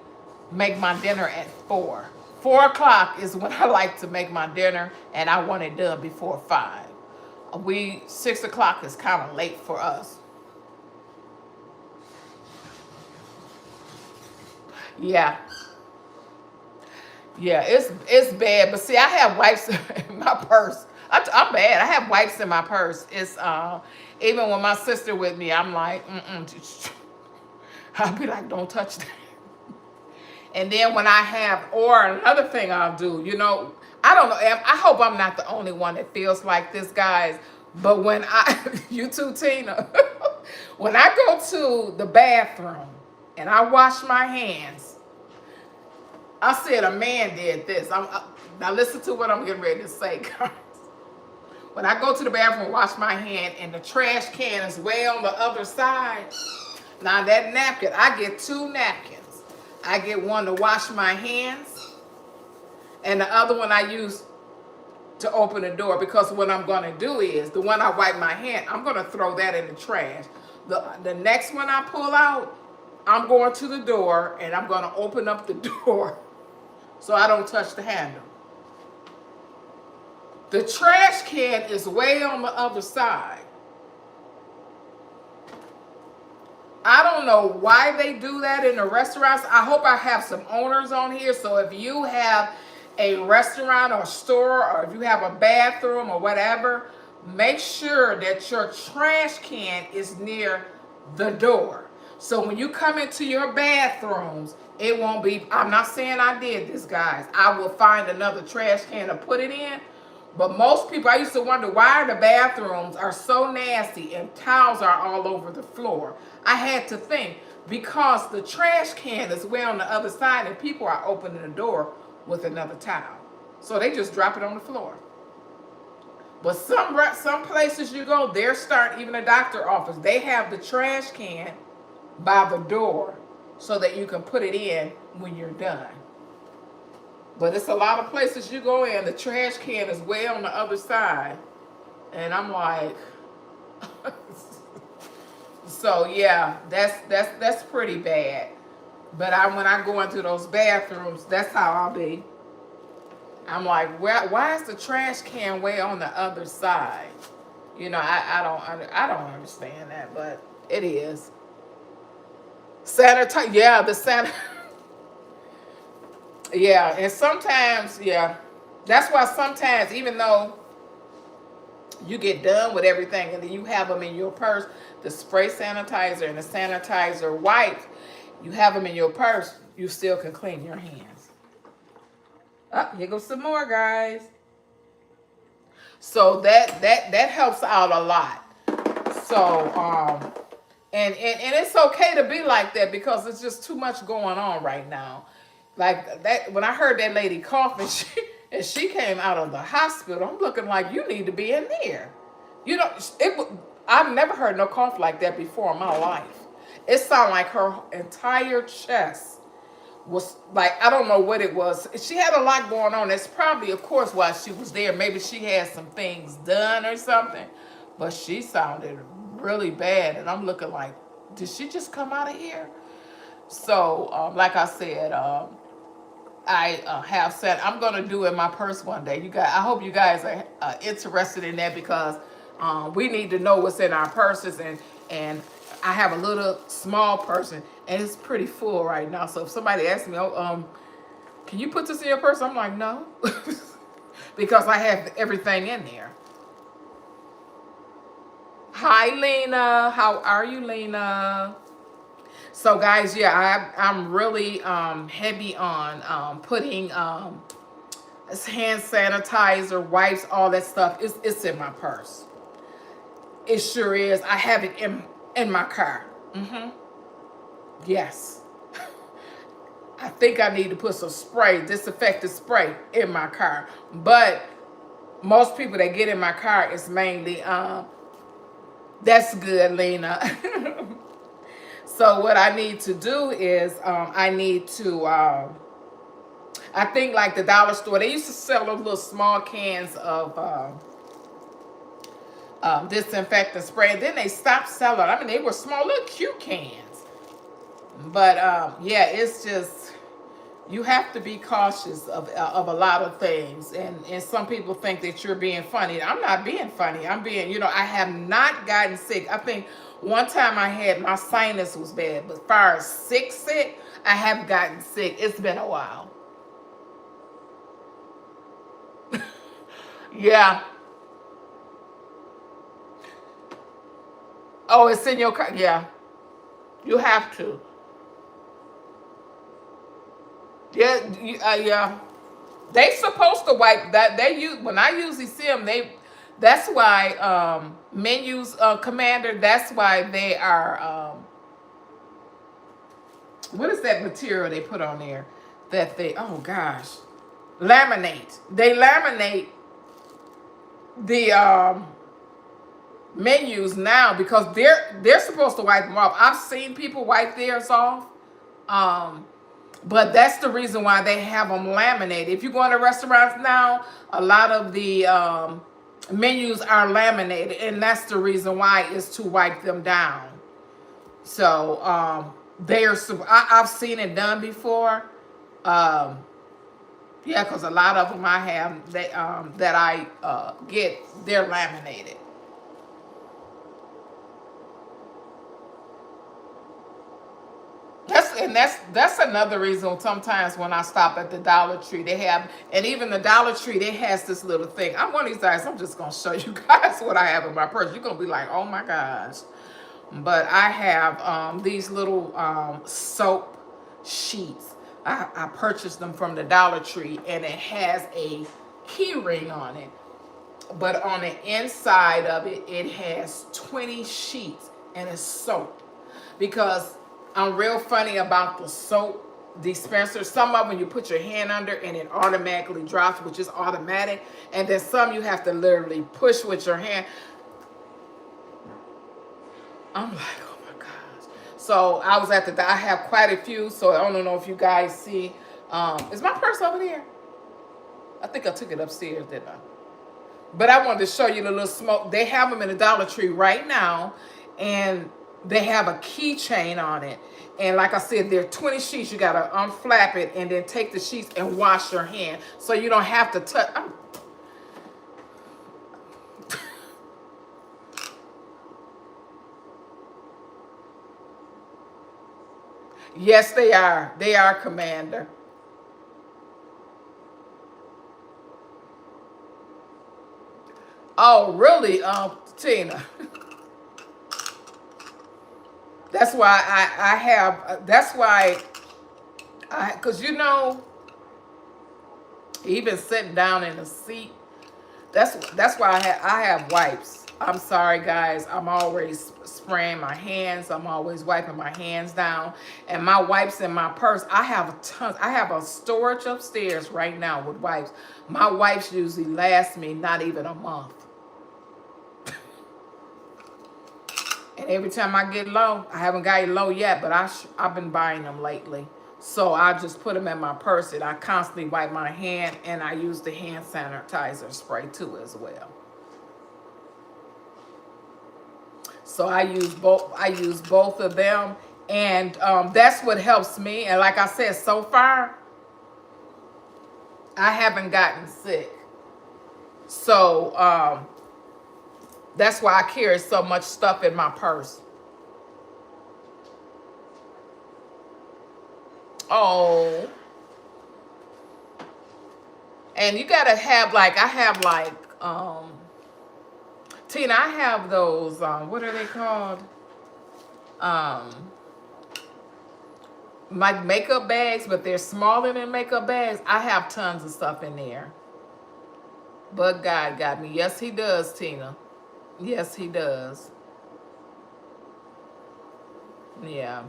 make my dinner at 4. 4 o'clock is when I like to make my dinner, and I want it done before 5. 6 o'clock is kind of late for us. Yeah. Yeah, it's bad. But see, I have wipes in my purse. I'm bad. I have wipes in my purse. It's even when my sister with me, I'm like, I'll be like, don't touch that. And then when I have, or another thing I'll do, I don't know. I hope I'm not the only one that feels like this, guys. But when you too, Tina, when I go to the bathroom and I wash my hands, I said a man did this. Now listen to what I'm getting ready to say, guys. when I go to the bathroom and wash my hand and the trash can is way on the other side, now that napkin, I get 2 napkins. I get one to wash my hands and the other one I use to open the door, because what I'm going to do is the one I wipe my hand, I'm going to throw that in the trash. The next one I pull out, I'm going to the door and I'm going to open up the door so I don't touch the handle. The trash can is way on the other side. I don't know why they do that in the restaurants. I hope I have some owners on here. So if you have a restaurant or store, or if you have a bathroom or whatever, make sure that your trash can is near the door. So when you come into your bathrooms, it won't be, I'm not saying I did this, guys. I will find another trash can to put it in. But most people, I used to wonder why the bathrooms are so nasty and towels are all over the floor. I had to think, because the trash can is way on the other side and people are opening the door with another towel. So they just drop it on the floor. But some places you go, they're starting, even a doctor office, they have the trash can by the door so that you can put it in when you're done. But it's a lot of places you go in, the trash can is way on the other side. And I'm like, so yeah, that's pretty bad. But when I go into those bathrooms, that's how I'll be. I'm like, why is the trash can way on the other side? You know, I don't understand that, but it is. Sanitize, yeah, the sanitizer. Yeah, and sometimes, yeah, that's why sometimes, even though you get done with everything and then you have them in your purse, the spray sanitizer and the sanitizer wipe, you have them in your purse, you still can clean your hands. Oh, here goes some more, guys. So that helps out a lot. So, and it's okay to be like that, because it's just too much going on right now. Like that, when I heard that lady coughing, she came out of the hospital, I'm looking like, you need to be in there. You know, I've never heard no cough like that before in my life. It sounded like her entire chest was like, I don't know what it was. She had a lot going on. That's probably, of course, why she was there. Maybe she had some things done or something. But she sounded really bad. And I'm looking like, did she just come out of here? So, like I said, I have said I'm going to do it in my purse one day. You guys, I hope you guys are interested in that, because we need to know what's in our purses. And I have a little small purse, and it's pretty full right now. So if somebody asks me, oh, can you put this in your purse? I'm like, no, because I have everything in there. Hi, Lena. How are you, Lena? So guys, yeah, I'm really heavy on putting hand sanitizer, wipes, all that stuff. It's in my purse. It sure is. I have it in my car. Yes. I think I need to put some spray, disinfectant spray, in my car. But most people that get in my car is mainly, that's good, Lena. So what I need to do is I need to, I think like the dollar store, they used to sell those little small cans of disinfectant spray. And then they stopped selling. I mean, they were small, little cute cans. But yeah, it's just, you have to be cautious of a lot of things. And some people think that you're being funny. I'm not being funny. I'm being, you know, I have not gotten sick. I think one time I had, my sinus was bad. But as far as sick, I haven't gotten sick. It's been a while. Yeah. Oh, it's in your car. Yeah. You have to. Yeah, yeah. They supposed to wipe that. They use, when I usually see them, that's why menus commander, that's why they are what is that material they put on there that they, oh gosh, laminate. They laminate the menus now, because they're supposed to wipe them off. I've seen people wipe theirs off. Um, but that's the reason why they have them laminated. If you go into restaurants now, a lot of the menus are laminated, and that's the reason why, is to wipe them down. So I've seen it done before. Um, yeah, because a lot of them I have that I get, they're laminated. That's another reason sometimes when I stop at the Dollar Tree, they have, and even the Dollar Tree, they has this little thing. I'm one of these guys, I'm just gonna show you guys what I have in my purse. You're gonna be like, oh my gosh. But I have these little soap sheets. I purchased them from the Dollar Tree, and it has a key ring on it. But on the inside of it, it has 20 sheets, and it's soap. Because I'm real funny about the soap dispenser. Some of them you put your hand under and it automatically drops, which is automatic. And then some you have to literally push with your hand. I'm like, oh my gosh. So I was at I have quite a few, so I don't know if you guys see. Is my purse over there? I think I took it upstairs, didn't I? But I wanted to show you the little smoke. They have them in the Dollar Tree right now, and they have a keychain on it. And like I said, there are 20 sheets. You got to unflap it and then take the sheets and wash your hand. So you don't have to touch. Yes, they are. They are, Commander. Oh, really, Tina? That's why I have, that's why because even sitting down in the seat, that's why I have wipes. I'm sorry, guys. I'm always spraying my hands. I'm always wiping my hands down. And my wipes in my purse, I have tons. I have a storage upstairs right now with wipes. My wipes usually last me not even a month. And every time I get low, I haven't gotten low yet, but I've been buying them lately. So I just put them in my purse, and I constantly wipe my hand, and I use the hand sanitizer spray too as well. So I use both. I use both of them, and that's what helps me. And like I said, so far, I haven't gotten sick. So that's why I carry so much stuff in my purse. Oh. And you gotta have I have Tina, I have those, what are they called? My makeup bags, but they're smaller than makeup bags. I have tons of stuff in there. But God got me. Yes, he does, Tina. Yes, he does. Yeah.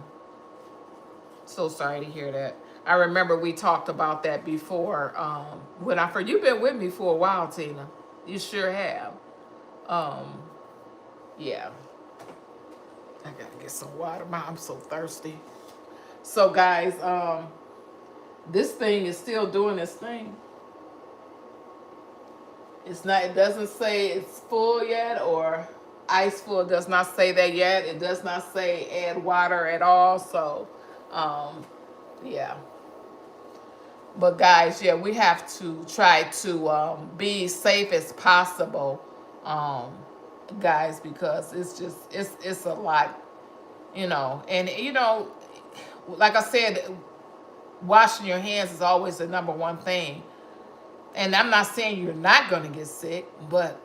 So sorry to hear that. I remember we talked about that before. When I first, you've been with me for a while, Tina. You sure have. Yeah. I gotta get some water. I'm so thirsty. So guys, this thing is still doing its thing. It's not. It doesn't say it's full yet, or ice full. It does not say that yet. It does not say add water at all. So, yeah. But guys, yeah, we have to try to be safe as possible, guys, because it's a lot, and like I said, washing your hands is always the number one thing. And I'm not saying you're not going to get sick, but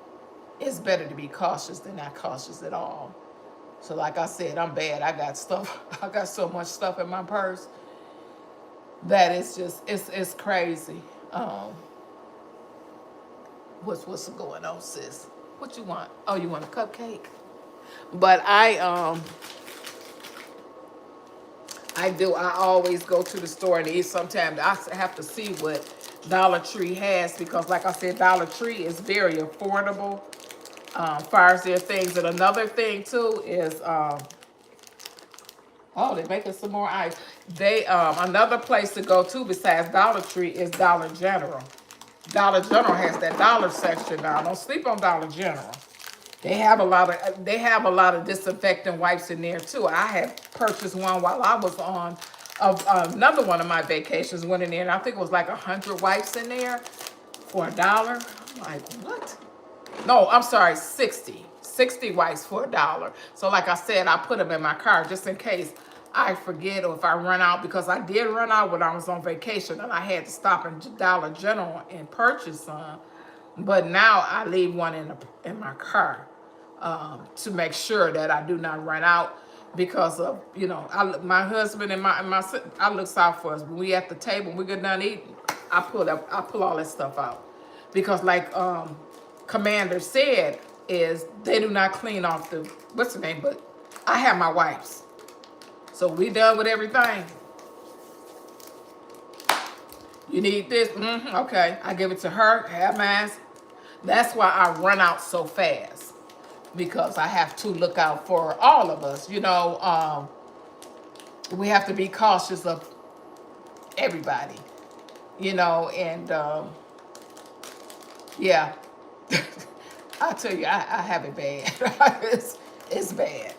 it's better to be cautious than not cautious at all. So like I said, I'm bad. I got so much stuff in my purse that it's crazy. What's going on, sis? What you want? Oh, you want a cupcake? But I always go to the store and eat. Sometimes I have to see what Dollar Tree has, because like I said, Dollar Tree is very affordable as far as their things. And another thing too is, oh, they're making some more ice. They another place to go to besides Dollar Tree is Dollar General. Dollar General has that dollar section now. Don't sleep on Dollar General. They have a lot of disinfectant wipes in there too. I had purchased one while I was on another one of my vacations. Went in there and I think it was like 100 wipes in there for $1. I'm like, what? No, I'm sorry, 60. 60 wipes for $1. So like I said, I put them in my car just in case I forget or if I run out, because I did run out when I was on vacation and I had to stop in Dollar General and purchase some. But now I leave one in my car to make sure that I do not run out, because of, my husband and I looks out for us. When we at the table, we get done eating, I pull all that stuff out, because like Commander said, is they do not clean off the what's the name, but I have my wipes, so we done with everything. You need this? Okay, I give it to her. Have mine. That's why I run out so fast, because I have to look out for all of us. We have to be cautious of everybody. And yeah, I tell you, I have it bad. it's bad.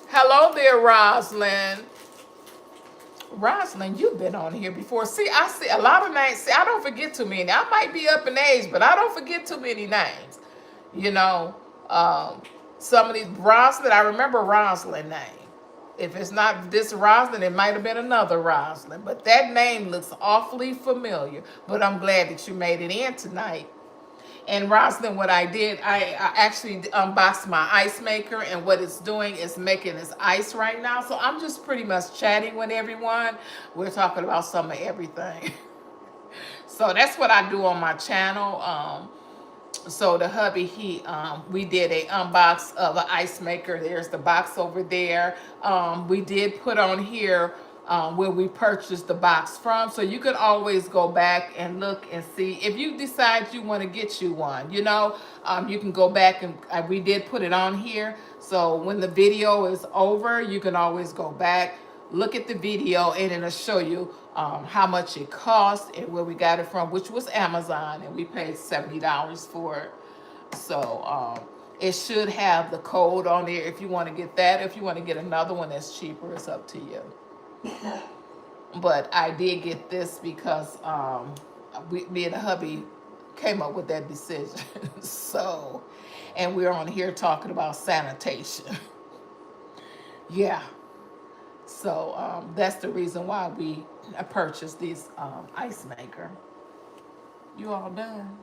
Hello there, Rosalind. Rosalind, you've been on here before. See, I see a lot of names. See, I don't forget too many. I might be up in age, but I don't forget too many names. Some of these Rosalind, I remember Rosalind name. If it's not this Rosalind, it might have been another Rosalind. But that name looks awfully familiar. But I'm glad that you made it in tonight. And Rosalind, what I did, I actually unboxed my ice maker, and what it's doing is making this ice right now. So I'm just pretty much chatting with everyone. We're talking about some of everything. So that's what I do on my channel. So the hubby, we did a unbox of an ice maker. There's the box over there. We did put on here where we purchased the box from, so you can always go back and look and see if you decide you want to get you one. You can go back and we did put it on here, so when the video is over, you can always go back, look at the video, and it'll show you how much it cost and where we got it from, which was Amazon, and we paid $70 for it. So it should have the code on there if you want to get that. If you want to get another one that's cheaper, it's up to you. But I did get this because me and the hubby came up with that decision. So, and we're on here talking about sanitation. Yeah. So that's the reason why we purchased this ice maker. You all done?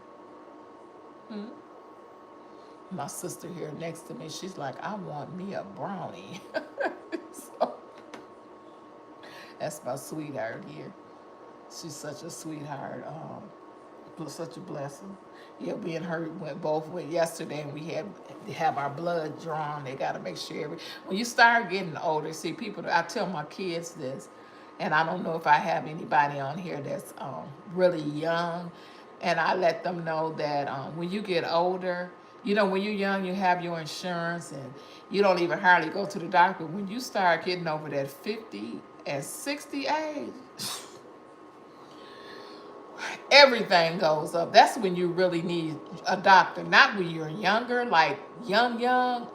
My sister here next to me, she's like, I want me a brownie. So, that's my sweetheart here. She's such a sweetheart. Such a blessing. Yeah, me and her went yesterday, and we had to have our blood drawn. They got to make sure when you start getting older. See, I tell my kids this, and I don't know if I have anybody on here that's really young, and I let them know that when you get older, when you're young, you have your insurance, and you don't even hardly go to the doctor. When you start getting over that 50 and 60 age, everything goes up. That's when you really need a doctor, not when you're younger, like young.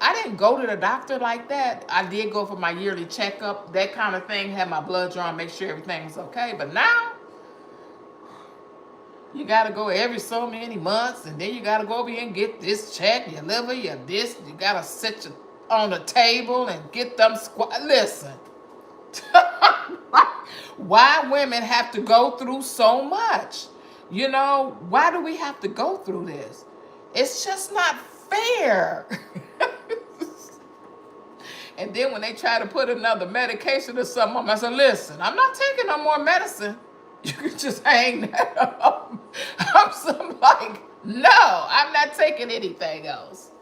I didn't go to the doctor like that. I did go for my yearly checkup, that kind of thing, have my blood drawn, make sure everything's okay. But now, you got to go every so many months, and then you got to go over here and get this check, your liver, your this. You got to sit on the table and get them Listen. Why women have to go through so much? Why do we have to go through this? It's just not fair. And then when they try to put another medication or something on, I said, listen, I'm not taking no more medicine. You can just hang that up. I'm like, no, I'm not taking anything else.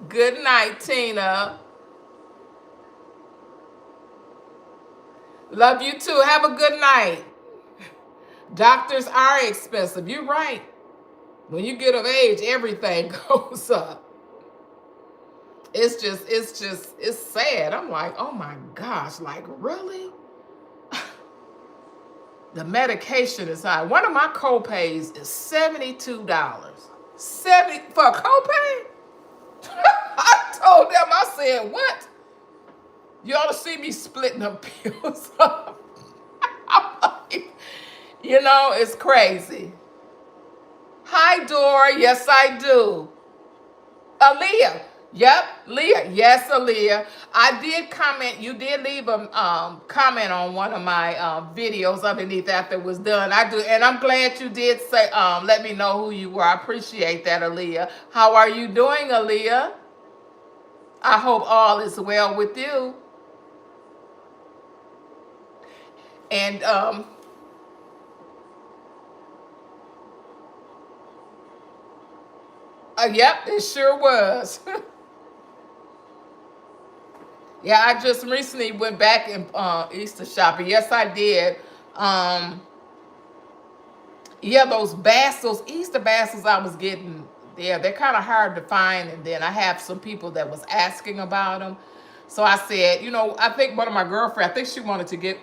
Good night, Tina. Love you too. Have a good night. Doctors are expensive. You're right. When you get of age, everything goes up. It's sad. I'm like, oh my gosh, like really? The medication is high. One of my co-pays is $72. 70 for a copay? I told them, I said, what? You ought to see me splitting them pills up. I'm like, it's crazy. Hi, Dora. Yes, I do. Aaliyah. Yep, Leah. Yes, Aaliyah. I did comment. You did leave a comment on one of my videos underneath after it was done. I do, and I'm glad you did say let me know who you were. I appreciate that, Aaliyah. How are you doing, Aaliyah? I hope all is well with you. And yep, it sure was. Yeah, I just recently went back and Easter shopping. Yes, I did. Yeah, those Easter baskets I was getting, yeah, they're kind of hard to find. And then I have some people that was asking about them. So I said, I think one of my girlfriends, I think she wanted to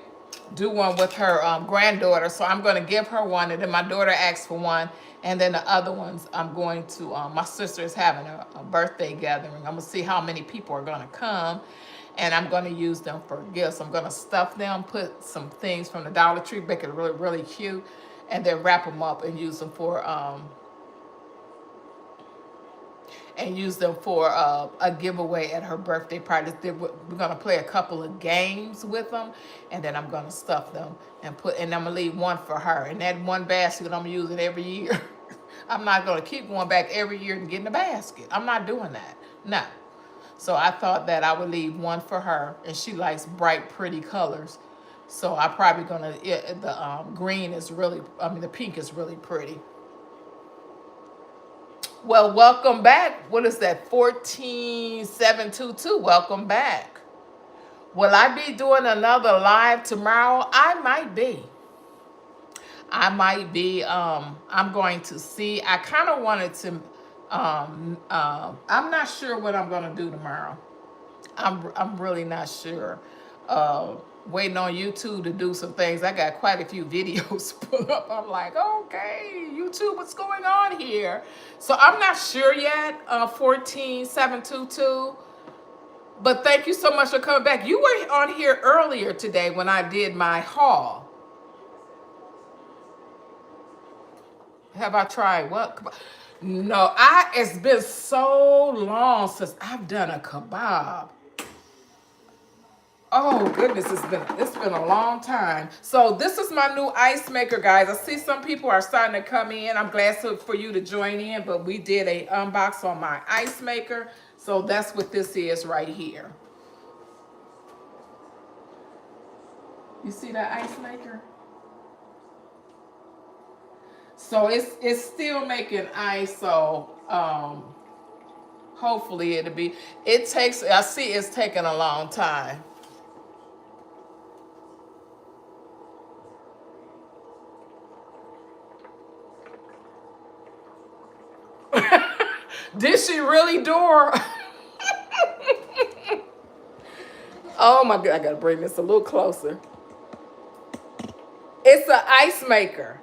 do one with her granddaughter. So I'm going to give her one. And then my daughter asked for one. And then the other ones, I'm going to, my sister is having a birthday gathering. I'm going to see how many people are going to come. And I'm going to use them for gifts. I'm going to stuff them, put some things from the Dollar Tree, make it really, really cute, and then wrap them up and use them for a giveaway at her birthday party. We're going to play a couple of games with them, and then I'm going to stuff them and I'm going to leave one for her. And that one basket I'm using every year. I'm not going to keep going back every year and getting a basket. I'm not doing that. No. So I thought that I would leave one for her, and she likes bright, pretty colors. So I'm probably gonna. The green is really. The pink is really pretty. Well, welcome back. What is that? 14722. Welcome back. Will I be doing another live tomorrow? I might be. I'm going to see. I kind of wanted to. I'm not sure what I'm gonna do tomorrow. I'm really not sure. Waiting on YouTube to do some things. I got quite a few videos put up. I'm like, okay, YouTube, what's going on here? So I'm not sure yet. 14722. But thank you so much for coming back. You were on here earlier today when I did my haul. Have I tried what? No, it's been so long since I've done a kebab. Oh goodness, it's been a long time. So this is my new ice maker, guys. I see some people are starting to come in. I'm glad for you to join in, but we did a unbox on my ice maker. So that's what this is right here. You see that ice maker? So it's still making ice, so hopefully I see it's taking a long time. Did she really, Dora? Oh my God, I gotta bring this a little closer. It's an ice maker.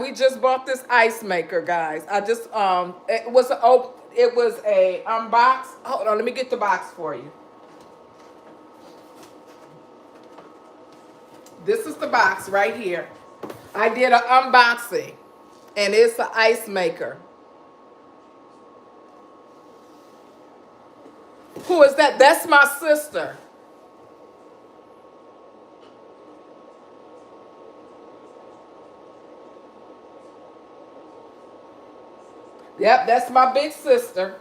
We just bought this ice maker, guys. I just it was a unbox. Hold on, let me get the box for you. This is the box right here. I did an unboxing, and it's an ice maker. Who is that? That's my sister. Yep, that's my big sister.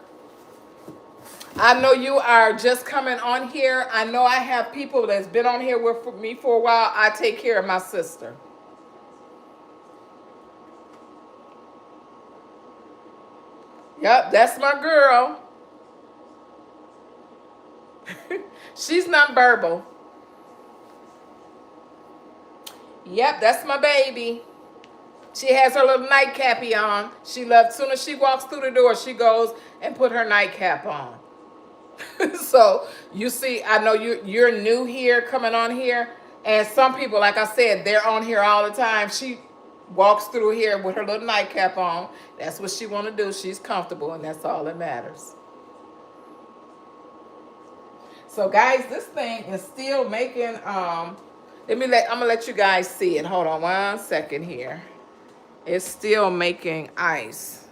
I know you are just coming on here. I know I have people that's been on here with me for a while. I take care of my sister. Yep, that's my girl. She's nonverbal. Yep, that's my baby. She has her little nightcappy on. She loves, as soon as she walks through the door, she goes and put her nightcap on. So you see, I know you're new here, coming on here, and some people, like I said, they're on here all the time. She walks through here with her little nightcap on. That's what she want to do. She's comfortable, and that's all that matters. So guys, this thing is still making I'm gonna let you guys see it. Hold on 1 second here. It's still making ice.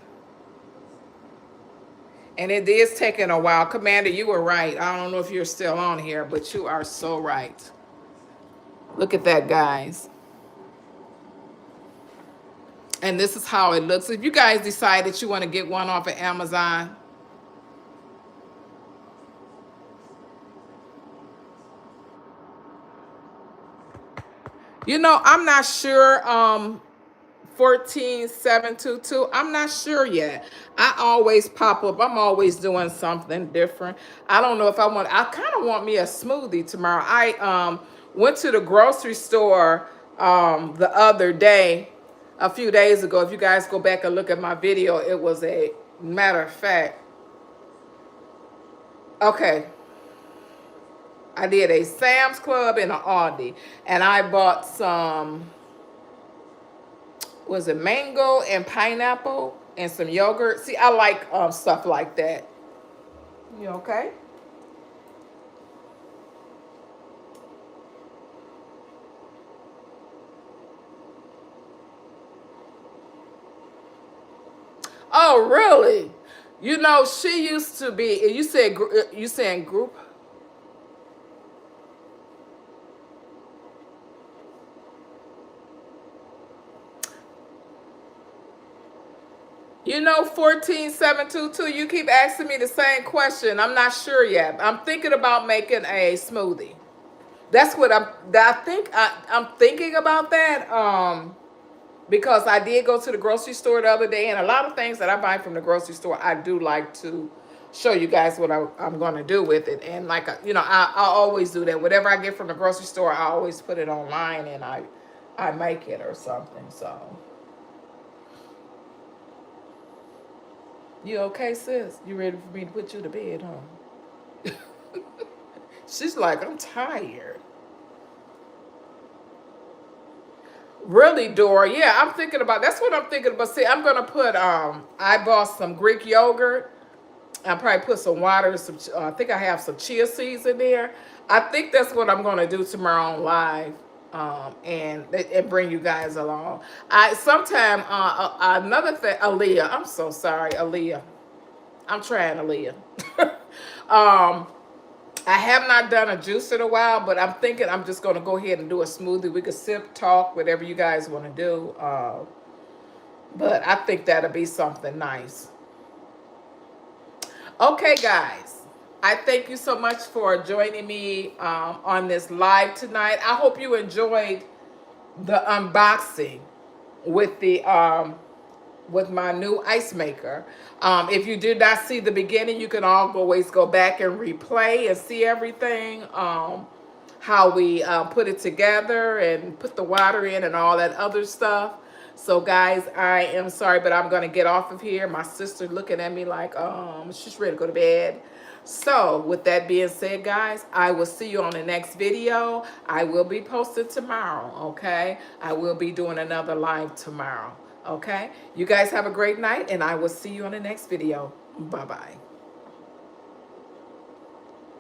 And it is taking a while. Commander, you were right. I don't know if you're still on here, but you are so right. Look at that, guys. And this is how it looks. If you guys decide that you want to get one off of Amazon, you know, I'm not sure. 14722. I'm not sure yet. I always pop up. I'm always doing something different. I don't know if I kind of want me a smoothie tomorrow. I went to the grocery store the other day, a few days ago. If you guys go back and look at my video, it was a matter of fact. Okay. I did a Sam's Club and an Aldi, and I bought some, was it mango and pineapple and some yogurt. See, I like stuff like that. You okay? Oh, really? You know, she used to be, you said, you saying group? You know, 14722, you keep asking me the same question. I'm not sure yet. I'm thinking about making a smoothie. That's what I'm thinking about that. Because I did go to the grocery store the other day, and a lot of things that I buy from the grocery store, I do like to show you guys what I'm going to do with it. And like, you know, I always do that. Whatever I get from the grocery store, I always put it online, and I make it or something. So, you okay, sis? You ready for me to put you to bed, huh? She's like, I'm tired. Really, Dora? Yeah, I'm thinking about. That's what I'm thinking about. See, I'm gonna put. I bought some Greek yogurt. I probably put some water. Some. I think I have some chia seeds in there. I think that's what I'm gonna do tomorrow on live, and bring you guys along. I sometime another thing, Aaliyah. I'm so sorry, Aaliyah. I'm trying, Aaliyah. um, I have not done a juice in a while, but I'm thinking I'm just going to go ahead and do a smoothie. We could sip, talk, whatever you guys want to do. But I think that'll be something nice. Okay, guys. I thank you so much for joining me on this live tonight. I hope you enjoyed the unboxing with the with my new ice maker. If you did not see the beginning, you can always go back and replay and see everything, how we put it together and put the water in and all that other stuff. So guys, I am sorry, but I'm going to get off of here. My sister looking at me like she's ready to go to bed. So with that being said, guys, I will see you on the next video. I will be posted tomorrow, okay? I will be doing another live tomorrow. Okay, you guys have a great night, and I will see you on the next video. Bye-bye.